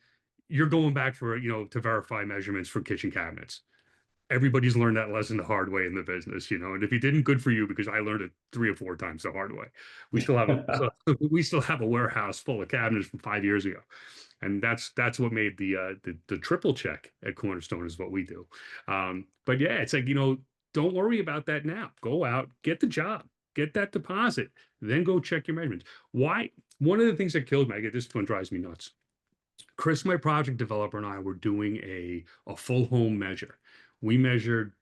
you're going back for, to verify measurements for kitchen cabinets. Everybody's learned that lesson the hard way in the business, and if you didn't, good for you, because I learned it 3 or 4 times the hard way. We still have a warehouse full of cabinets from 5 years ago. And that's what made the triple check at Cornerstone is what we do. But yeah, it's like, don't worry about that now. Go out, get the job. get that deposit, then go check your measurements. Why? One of the things that kills me, I get this one drives me nuts. Chris, my project developer, and I were doing a full home measure. We measured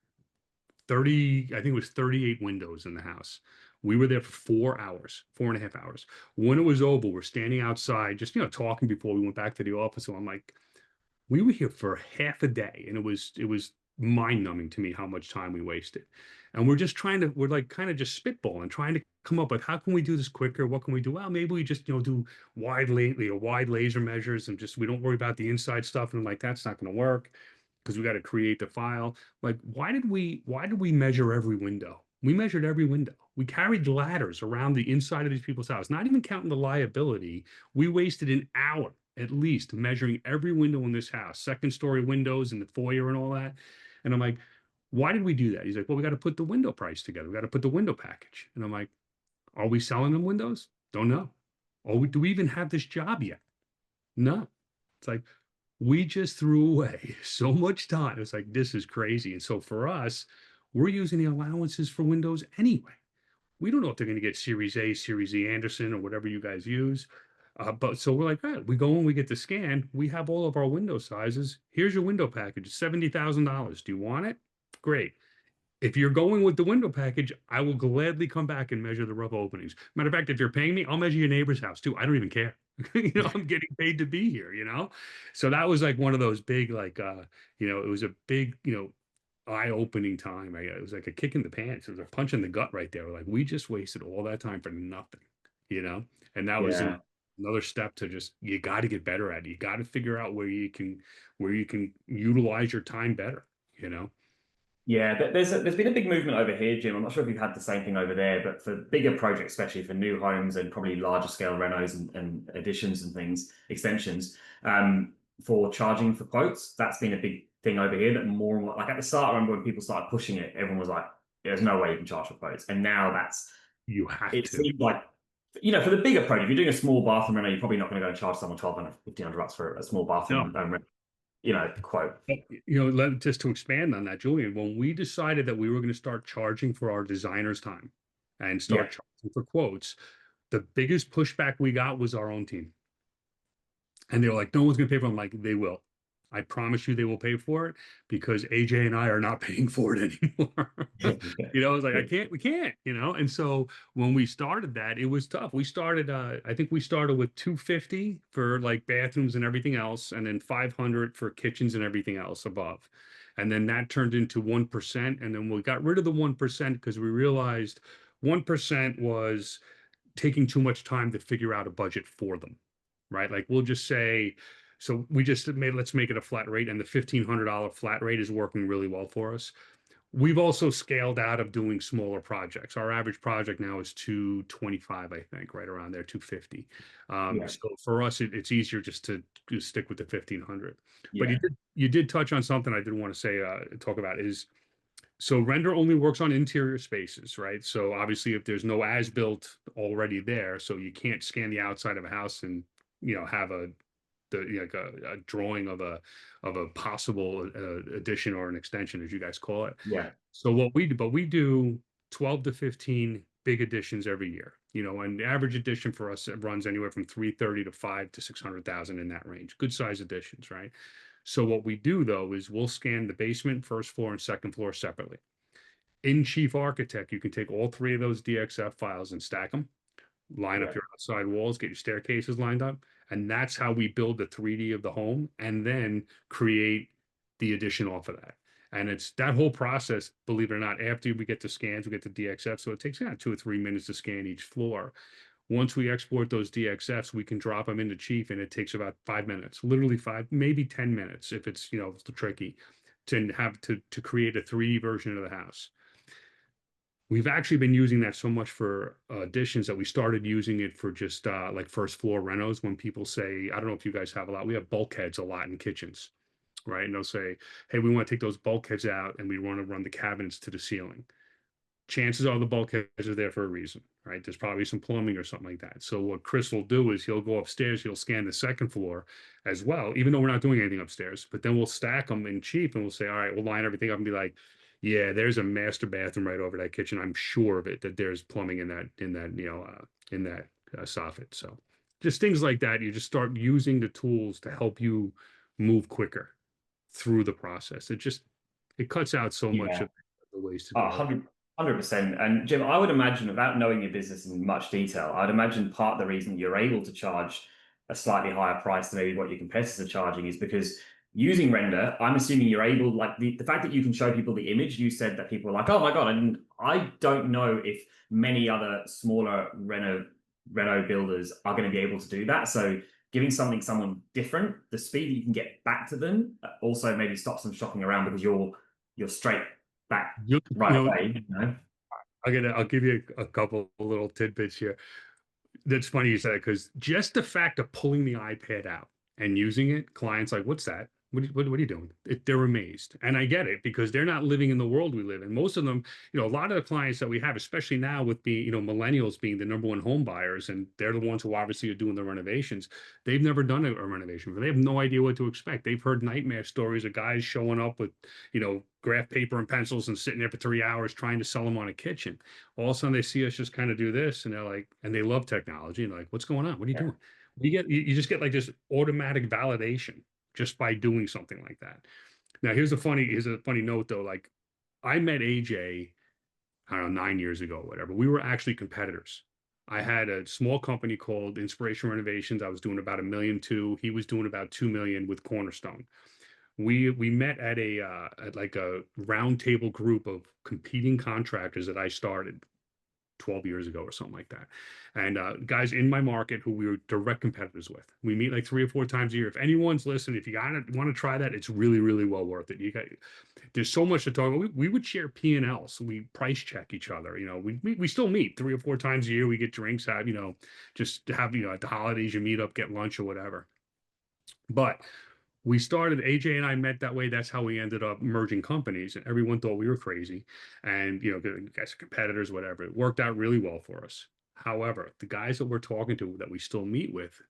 30, I think it was 38 windows in the house. We were there for 4 hours, 4.5 hours. When it was over, we're standing outside, just talking before we went back to the office. So I'm like, we were here for half a day, and it was mind-numbing to me how much time we wasted. And we're like kind of just spitballing, trying to come up with how can we do this quicker? What can we do? Well, maybe we just do wide laser measures, and just we don't worry about the inside stuff. And I'm like, that's not going to work because we got to create the file. Like, why did we measure every window? We measured every window. We carried ladders around the inside of these people's house, not even counting the liability. We wasted an hour at least measuring every window in this house, second story windows and the foyer and all that. And I'm like, why did we do that? He's like, well, we got to put the window price together. We got to put the window package. And I'm like, are we selling them windows? Don't know. Do we even have this job yet? No. It's like, we just threw away so much time. It's like, this is crazy. And so for us, we're using the allowances for windows anyway. We don't know if they're going to get Series A, Series E Anderson, or whatever you guys use. But so we're like, all right, we go and we get the scan. We have all of our window sizes. Here's your window package, $70,000. Do you want it? Great. If you're going with the window package, I will gladly come back and measure the rough openings. Matter of fact, if you're paying me, I'll measure your neighbor's house too. I don't even care. I'm getting paid to be here. So that was like one of those big, like, it was a big, eye-opening time. It was like a kick in the pants. It was a punch in the gut right there. Like, we just wasted all that time for nothing. And that was Yeah. another step to just, you got to get better at it. You got to figure out where you can utilize your time better. Yeah, there's been a big movement over here, Jim. I'm not sure if you've had the same thing over there, but for bigger projects, especially for new homes and probably larger scale renos and additions and things, extensions, for charging for quotes, that's been a big thing over here. That more and more, like at the start, I remember when people started pushing it, everyone was like, "There's no way you can charge for quotes," and now You have it to. seems like. For the bigger project, if you're doing a small bathroom reno, you're probably not going to go and charge someone 1,200, 1,500 bucks for a small bathroom No. quote. Just to expand on that, Julian, when we decided that we were going to start charging for our designer's time and Yeah. start charging for quotes, the biggest pushback we got was our own team. And they were like, no one's going to pay for it. I'm like, they will. I promise you they will pay for it because AJ and I are not paying for it anymore. I was like, we can't. And so when we started that, it was tough. We started, I think we started with 250 for like bathrooms and everything else, and then 500 for kitchens and everything else above. And then that turned into 1%. And then we got rid of the 1% because we realized 1% was taking too much time to figure out a budget for them, right? Like we'll just say, so let's make it a flat rate, and the $1,500 flat rate is working really well for us. We've also scaled out of doing smaller projects. Our average project now is 225, I think, right around there, 250. Yeah. So for us, it's easier just to stick with the 1,500. But Yeah. you did touch on something I did want to say, talk about is, so render only works on interior spaces, right? So obviously if there's no as-built already there, so you can't scan the outside of a house and, have a drawing of a possible addition or an extension, as you guys call it. Yeah. So we do 12 to 15 big additions every year. And the average addition for us, it runs anywhere from 330 to 5 to 600,000 in that range. Good size additions, right? So what we do though is we'll scan the basement, first floor, and second floor separately. In Chief Architect, you can take all three of those DXF files and stack them, line up your outside walls, get your staircases lined up. And that's how we build the 3D of the home and then create the addition off of that. And it's that whole process, believe it or not, after we get the scans, we get the DXF. So it takes 2 or 3 minutes to scan each floor. Once we export those DXFs, we can drop them into Chief, and it takes about 5 minutes, literally 5, maybe 10 minutes if it's, it's tricky to have to create a 3D version of the house. We've actually been using that so much for additions that we started using it for just like first floor renos. When people say, I don't know if you guys have a lot, we have bulkheads a lot in kitchens, right? And they'll say, hey, we want to take those bulkheads out and we want to run the cabinets to the ceiling. Chances are the bulkheads are there for a reason, right? There's probably some plumbing or something like that. So what Chris will do is he'll go upstairs, he'll scan the second floor as well, even though we're not doing anything upstairs. But then we'll stack them in Chief and we'll say, all right, we'll line everything up and be like, Yeah, there's a master bathroom right over that kitchen. I'm sure of it that there's plumbing in that soffit. So just things like that. You just start using the tools to help you move quicker through the process. It cuts out so much Yeah. of the ways to Oh, go. 100%. And Jim, I would imagine, without knowing your business in much detail, I'd imagine part of the reason you're able to charge a slightly higher price than maybe what your competitors are charging is because using render, I'm assuming you're able, like the fact that you can show people the image, you said that people are like, oh my God, I don't know if many other smaller reno builders are going to be able to do that. So giving someone different, the speed that you can get back to them also maybe stops them shopping around because you're straight back You right know, away, you know? I'll give you a couple of little tidbits here. That's funny you said it because just the fact of pulling the iPad out and using it, clients like, what's that? What are you doing? They're amazed. And I get it because they're not living in the world we live in. Most of them, a lot of the clients that we have, especially now with being, millennials being the number one home buyers, and they're the ones who obviously are doing the renovations. They've never done a renovation, but they have no idea what to expect. They've heard nightmare stories of guys showing up with, graph paper and pencils and sitting there for 3 hours trying to sell them on a kitchen. All of a sudden they see us just kind of do this and they're like, and they love technology and they're like, what's going on? What are you doing? You just get like this automatic validation just by doing something like that. Now here's a funny note though. Like I met AJ, I don't know, 9 years ago, whatever. We were actually competitors. I had a small company called Inspiration Renovations. I was doing about 1.2 million. He was doing about 2 million with Cornerstone. We met at at like a round table group of competing contractors that I started 12 years ago or something like that. And guys in my market who we were direct competitors with. We meet like 3 or 4 times a year. If anyone's listening, if you want to try that, it's really, really well worth it. There's so much to talk about. We would share P&Ls. We price check each other. We still meet 3 or 4 times a year. We get drinks, just have, at the holidays, you meet up, get lunch or whatever. But we started, AJ and I met that way. That's how we ended up merging companies, and everyone thought we were crazy. And, guys, competitors, whatever. It worked out really well for us. However, the guys that we're talking to that we still meet with,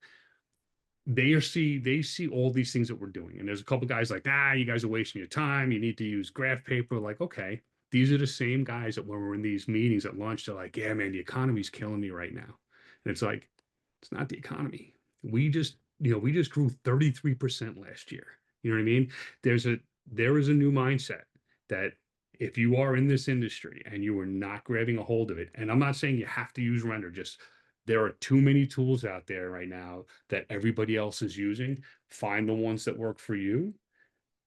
they see all these things that we're doing. And there's a couple guys like, you guys are wasting your time. You need to use graph paper. Like, okay, these are the same guys that when we're in these meetings at lunch, they're like, yeah, man, the economy's killing me right now. And it's like, it's not the economy. We just grew 33% last year. You know what I mean? There is a new mindset that if you are in this industry and you are not grabbing a hold of it, and I'm not saying you have to use render, just there are too many tools out there right now that everybody else is using. Find the ones that work for you,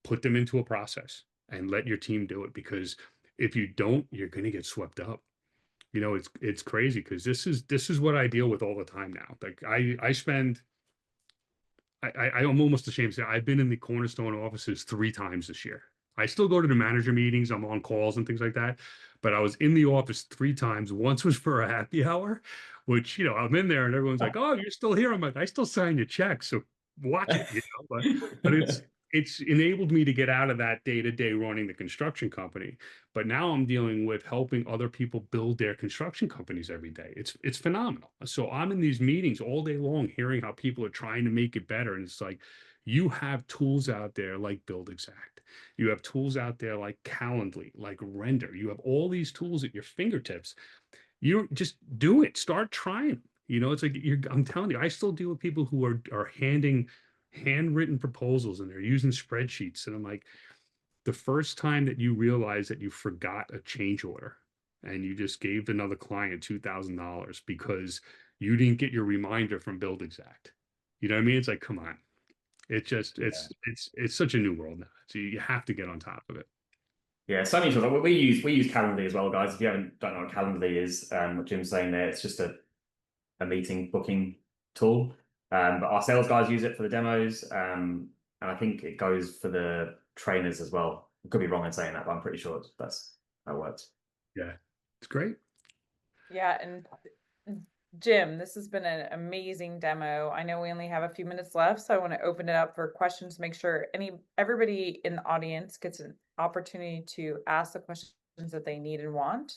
put them into a process and let your team do it, because if you don't, you're going to get swept up. It's crazy because this is what I deal with all the time now. Like I'm almost ashamed to say I've been in the Cornerstone offices 3 times this year. I still go to the manager meetings. I'm on calls and things like that. But I was in the office 3 times. Once was for a happy hour, which, I'm in there and everyone's like, oh, you're still here. I'm like, I still sign your check. So watch it, but it's enabled me to get out of that day-to-day running the construction company. But now I'm dealing with helping other people build their construction companies every day. It's phenomenal. So I'm in these meetings all day long, hearing how people are trying to make it better. And it's like, you have tools out there like Buildxact. You have tools out there like Calendly, like Render. You have all these tools at your fingertips. You don't just do it. Start trying. It's like I'm telling you, I still deal with people who are handing handwritten proposals and they're using spreadsheets. And I'm like, the first time that you realize that you forgot a change order and you just gave another client $2,000 because you didn't get your reminder from Buildxact. You know what I mean? It's like, come on. It's just Yeah. it's such a new world now. So you have to get on top of it. Yeah, so many tools. Like, we use Calendly as well, guys. If you don't know what Calendly is, what Jim's saying there, it's just a meeting booking tool. But our sales guys use it for the demos, and I think it goes for the trainers as well. I could be wrong in saying that, but I'm pretty sure that's how it works. Yeah, it's great. Yeah, and Jim, this has been an amazing demo. I know we only have a few minutes left, so I want to open it up for questions, make sure everybody in the audience gets an opportunity to ask the questions that they need and want.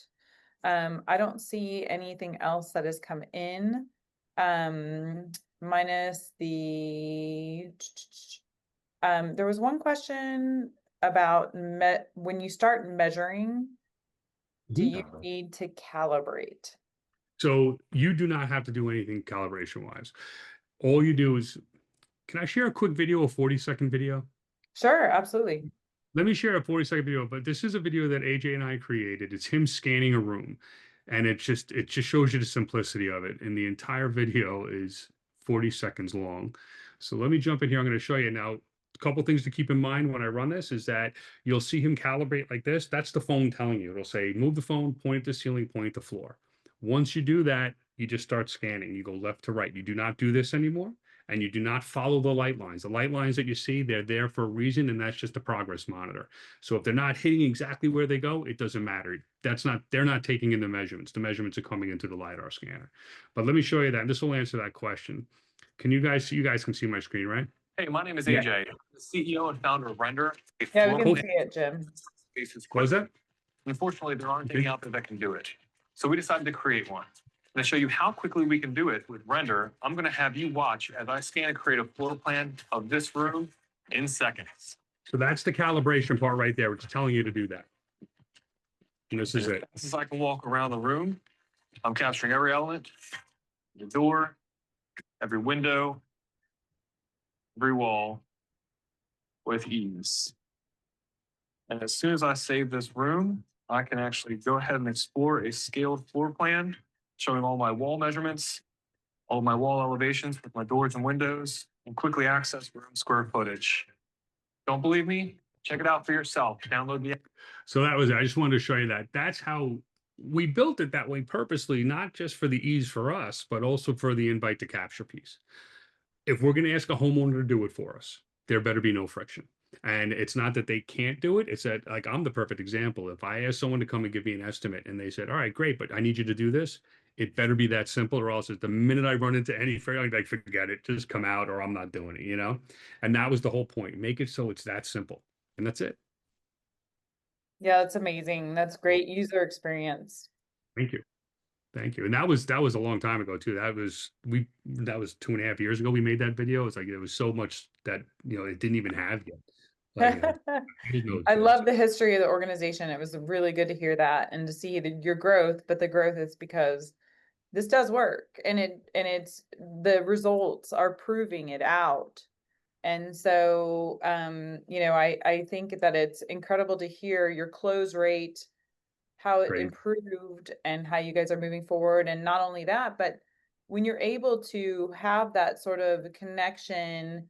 I don't see anything else that has come in, minus the there was one question about when you start measuring, do you Mhm. need to calibrate? So you do not have to do anything calibration wise. All you do is, can I share a quick video, a 40-second video? Sure, absolutely. Let me share a 40-second video, but this is a video that AJ and I created. It's him scanning a room, and it just shows you the simplicity of it. And the entire video is 40 seconds long. So let me jump in here. I'm going to show you now. A couple things to keep in mind when I run this is that you'll see him calibrate like this. That's the phone telling you. It'll say, move the phone, point at the ceiling, point at the floor. Once you do that, you just start scanning. You go left to right. You do not do this anymore, and you do not follow the light lines. The light lines that you see, they're there for a reason, and that's just a progress monitor. So if they're not hitting exactly where they go, it doesn't matter. They're not taking in the measurements. The measurements are coming into the LiDAR scanner. But let me show you that, and this will answer that question. Can you guys see, you guys can see my screen, right? Hey, my name is Yeah. AJ, the CEO and founder of RENDR. Yeah, we can see it, Jim. What was that? Unfortunately, there aren't Okay. any out there that can do it. So we decided to create one. And to show you how quickly we can do it with RENDR, I'm going to have you watch as I scan and create a floor plan of this room in seconds. So that's the calibration part right there. It's telling you to do that. And this is As it. fast as I can walk around the room, I'm capturing every element, the door, every window, every wall with ease. And as soon as I save this room, I can actually go ahead and explore a scaled floor plan, showing all my wall measurements, all my wall elevations with my doors and windows, and quickly access room square footage. Don't believe me? Check it out for yourself. Download the app. So that was it. I just wanted to show you that. That's how we built it that way purposely, not just for the ease for us, but also for the invite to capture piece. If we're going to ask a homeowner to do it for us, there better be no friction. And it's not that they can't do it. It's that, like, I'm the perfect example. If I ask someone to come and give me an estimate and they said, all right, great, but I need you to do this, it better be that simple, or else the minute I run into any failure, I'm like, forget it, just come out, or I'm not doing it, you know? And that was the whole point. Make it so it's that simple. And that's it. Yeah, that's amazing. That's great user experience. Thank you. Thank you. And that was a long time ago too. That was 2.5 years ago we made that video. It's like there was so much that it didn't even have yet. Like, I love the history of the organization. It was really good to hear that and to see your growth, but the growth is because this does work, and it's the results are proving it out. And so I think that it's incredible to hear your close rate, how it Great. improved, and how you guys are moving forward. And not only that, but when you're able to have that sort of connection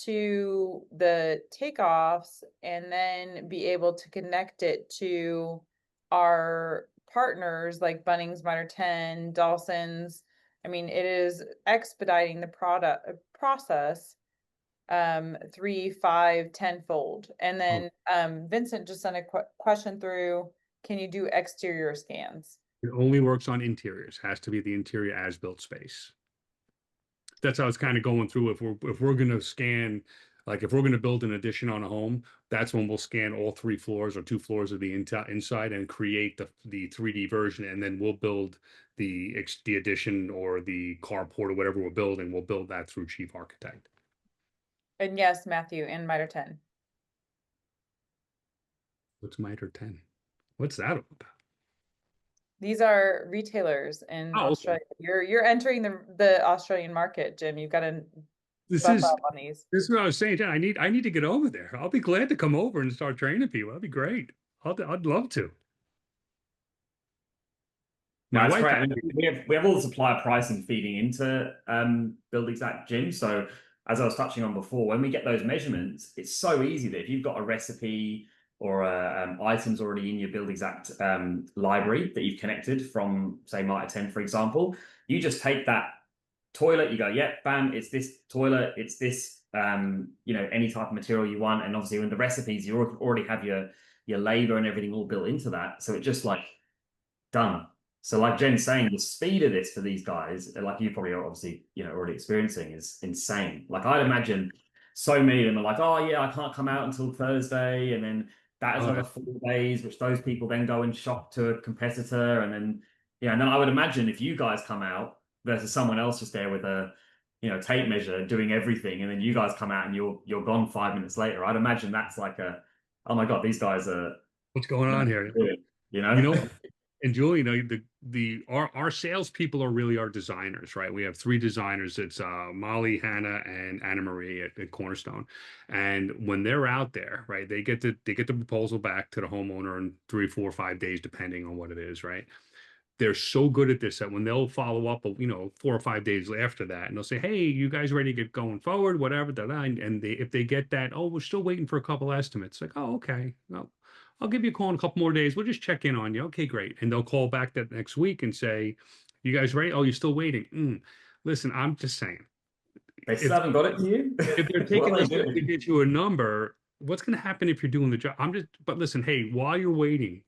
to the takeoffs and then be able to connect it to our partners like Bunnings, Minor 10, Dawson's. I mean, it is expediting the process 3, 5, 10-fold. And then Vincent just sent a question through, can you do exterior scans? It only works on interiors. Has to be the interior as-built space. That's how it's kind of going through. If we're going to scan, like if we're going to build an addition on a home, that's when we'll scan all 3 floors or 2 floors of the inside and create the 3D version, and then we'll build the addition or the carport or whatever we're building. We'll build that through Chief Architect. And yes, Matthew, and Miter 10. What's Miter 10? What's that all about? These are retailers in Australia. Okay. You're entering the Australian market, Jim. You've got to buff up on these. This is what I was saying, Jen. I need to get over there. I'll be glad to come over and start training people. That'd be great. I'd love to. No, that's great. I mean, we have all the supplier pricing feeding into Buildxact, Jim. So as I was touching on before, when we get those measurements, it's so easy that if you've got a recipe or items already in your Buildxact library that you've connected from, say, Miter 10, for example, you just take that toilet, you go, yeah, bam, it's this toilet, it's this, any type of material you want. And obviously in the recipes, you already have your labor and everything all built into that. So it's just like done. So like Jen's saying, the speed of this for these guys, like you probably are obviously, already experiencing, is insane. Like I'd imagine so many of them are like, oh yeah, I can't come out until Thursday. And then that is over 4 days, which those people then go and shop to a competitor. And then, and then I would imagine if you guys come out versus someone else just there with a, tape measure doing everything. And then you guys come out and you're gone 5 minutes later. I'd imagine that's like a oh my God, these guys are What's going on here? good, you You know? know, and Julie, you know, our salespeople are really our designers, right? We have three designers. It's Molly, Hannah, and Anna Marie at Cornerstone. And when they're out there, right, they get the proposal back to the homeowner in 3, 4, 5 days, depending on what it is, right? They're so good at this that when they'll follow up, you know, 4 or 5 days after that, and they'll say, "Hey, you guys ready to get going forward? Whatever." And if they get that, "Oh, we're still waiting for a couple estimates," like, "Oh, okay, well, I'll give you a call in a couple more days. We'll just check in on you." Okay, great. And they'll call back that next week and say, "You guys ready? Oh, you're still waiting." Listen, I'm just saying, They if still haven't got it to you? if they're What taking are this they long to doing? get you a number, what's going to happen if you're doing the job? But listen, hey, while you're waiting,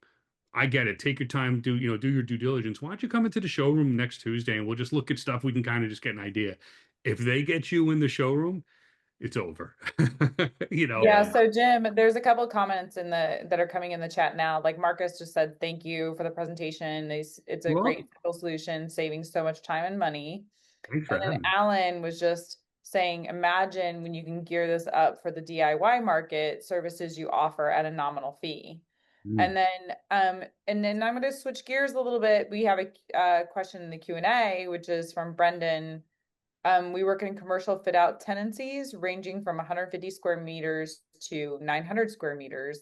I get it. Take your time, do your due diligence. Why don't you come into the showroom next Tuesday and we'll just look at stuff. We can kind of just get an idea. If they get you in the showroom, it's over. You know, Yeah, Yeah. so Jim, there's a couple of comments that are coming in the chat now. Like Marcus just said, thank you for the presentation. It's a well, great simple solution, saving so much time and money. thanks And for then having me. Alan was just saying, imagine when you can gear this up for the DIY market, services you offer at a nominal fee. Mm. And then I'm going to switch gears a little bit. We have a question in the Q&A, which is from Brendan. We work in commercial fit out tenancies ranging from 150 square meters to 900 square meters,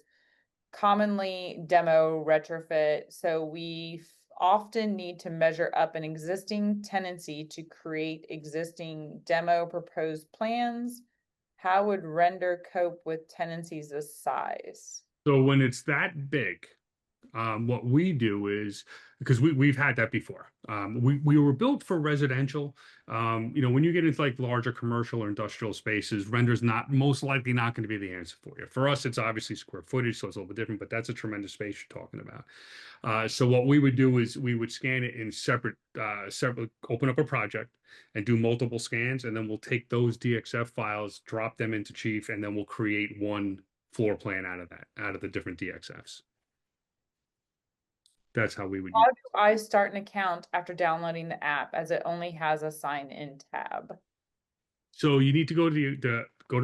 commonly demo retrofit. So we often need to measure up an existing tenancy to create existing demo proposed plans. How would Render cope with tenancies this size? So when it's that big, what we do is because we've had that before. We were built for residential. You know, when you get into like larger commercial or industrial spaces, render's not most likely not going to be the answer for you. For us, it's obviously square footage, so it's a little bit different, but that's a tremendous space you're talking about. So what we would do is we would scan it in separate, open up a project and do multiple scans, and then we'll take those DXF files, drop them into Chief, and then we'll create one floor plan out of that, out of the different DXFs. That's how we would use. How do I start an account after downloading the app as it only has a sign in tab? So you need to go to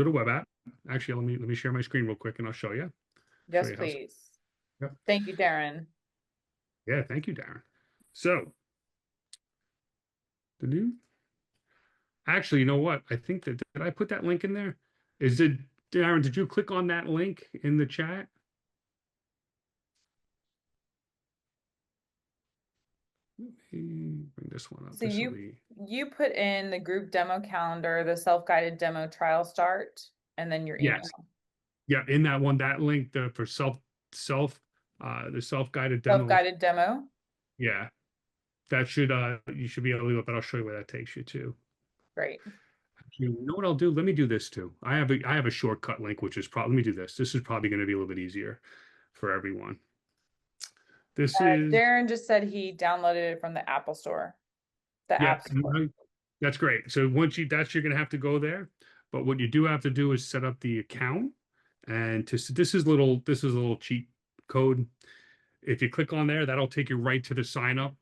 the web app. Actually, let me share my screen real quick and I'll show you. Yes, How. please. Yep. Thank you, Darren. Yeah, thank you, Darren. So the new. Actually, you know what? I think that did I put that link in there? Is it Darren? Did you click on that link in the chat? Let me bring this one up. So This will you be. you put in the group demo calendar, the self-guided demo trial start, and then your email. Yes. Yeah, in that one, that link for the self-guided demo. Self-guided demo. Yeah, that should you should be able to do it, but I'll show you where that takes you to. Great. You know what I'll do? Let me do this too. I have a shortcut link, which is probably, let me do this. This is probably going to be a little bit easier for everyone. This is, Darren just said he downloaded it from the Apple Store, the yeah, App Store. that's great. So once you're going to have to go there. But what you do have to do is set up the account. And this is a little cheat code. If you click on there, that'll take you right to the sign up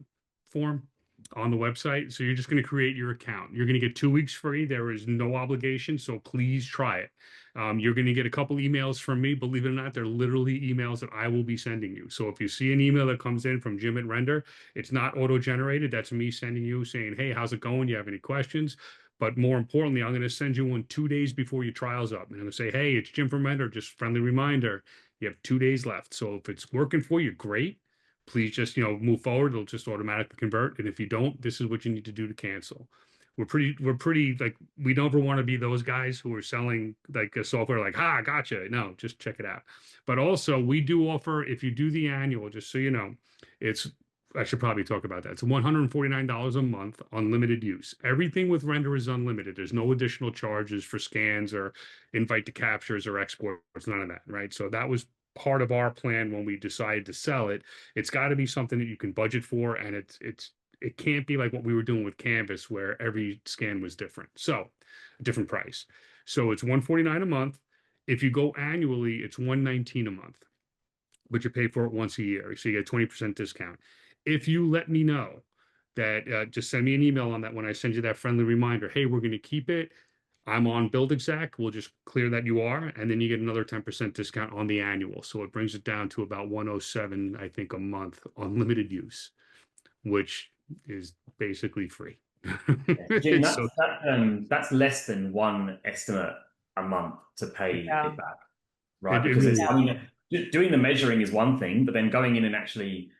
form on the website. So you're just going to create your account. You're going to get 2 weeks free. There is no obligation. So please try it. You're going to get a couple emails from me. Believe it or not, they're literally emails that I will be sending you. So if you see an email that comes in from Jim at Render, it's not auto-generated. That's me sending you saying, hey, how's it going? You have any questions? But more importantly, I'm going to send you one 2 days before your trial's up. And I'm going to say, hey, it's Jim from Render. Just friendly reminder. You have 2 days left. So if it's working for you, great. Please just, move forward. It'll just automatically convert. And if you don't, this is what you need to do to cancel. We're pretty like, we don't ever want to be those guys who are selling like a software like, gotcha. No, just check it out. But also we do offer, if you do the annual, just so you know, I should probably talk about that. It's $149 a month, unlimited use. Everything with Render is unlimited. There's no additional charges for scans or invite to captures or exports, none of that, right? So that was part of our plan when we decided to sell it. It's got to be something that you can budget for, and it can't be like what we were doing with Canvas, where every scan was different. So a different price. So it's $149 a month. If you go annually, it's $119 a month, but you pay for it once a year. So you get a 20% discount. If you let me know that, just send me an email on that when I send you that friendly reminder, hey, we're going to keep it. I'm on Buildxact. We'll just clear that you are, and then you get another 10% discount on the annual. So it brings it down to about 107, I think, a month on limited use, which is basically free. Jim, So that's less than one estimate a month to pay Yeah. it back, right? it Because really it's, I mean, doing the measuring is one thing, but then going in and actually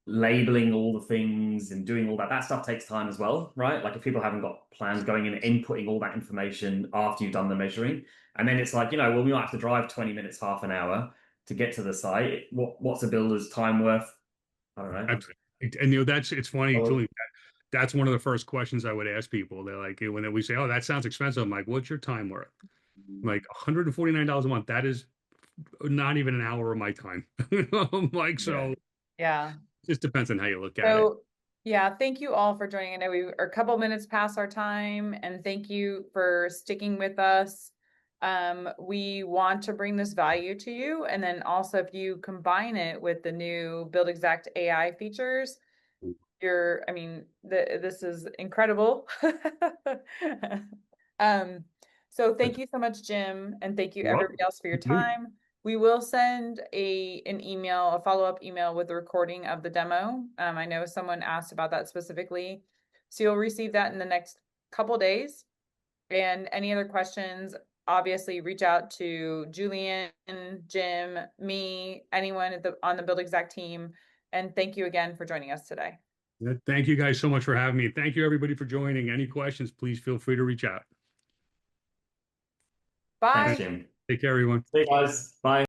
labeling all the things and doing all that stuff takes time as well, right? Like if people haven't got plans, going in and inputting all that information after you've done the measuring, and then it's like, well, we might have to drive 20 minutes, half an hour to get to the site. What's a builder's time worth? I don't know. And that's it's funny, Oh, Julie. That's one of the first questions I would ask people. They're like, when we say, "Oh, that sounds expensive," I'm like, "What's your time worth?" I'm like, $149 a month. That is not even an hour of my time. I'm like, so Yeah. it just depends on how you look at it. So, yeah, thank you all for joining. I know we are a couple minutes past our time, and thank you for sticking with us. We want to bring this value to you, and then also if you combine it with the new Buildxact AI features, I mean, this is incredible. So thank you so much, Jim, and thank you You're welcome. everybody else for your time. We will send an email, a follow-up email with the recording of the demo. I know someone asked about that specifically. So you'll receive that in the next couple days. And any other questions, obviously reach out to Julian, Jim, me, anyone on the Buildxact team. And thank you again for joining us today. Thank you guys so much for having me. Thank you everybody for joining. Any questions, please feel free to reach out. Bye. thanks, Jim. Take care, everyone. See you guys. Bye.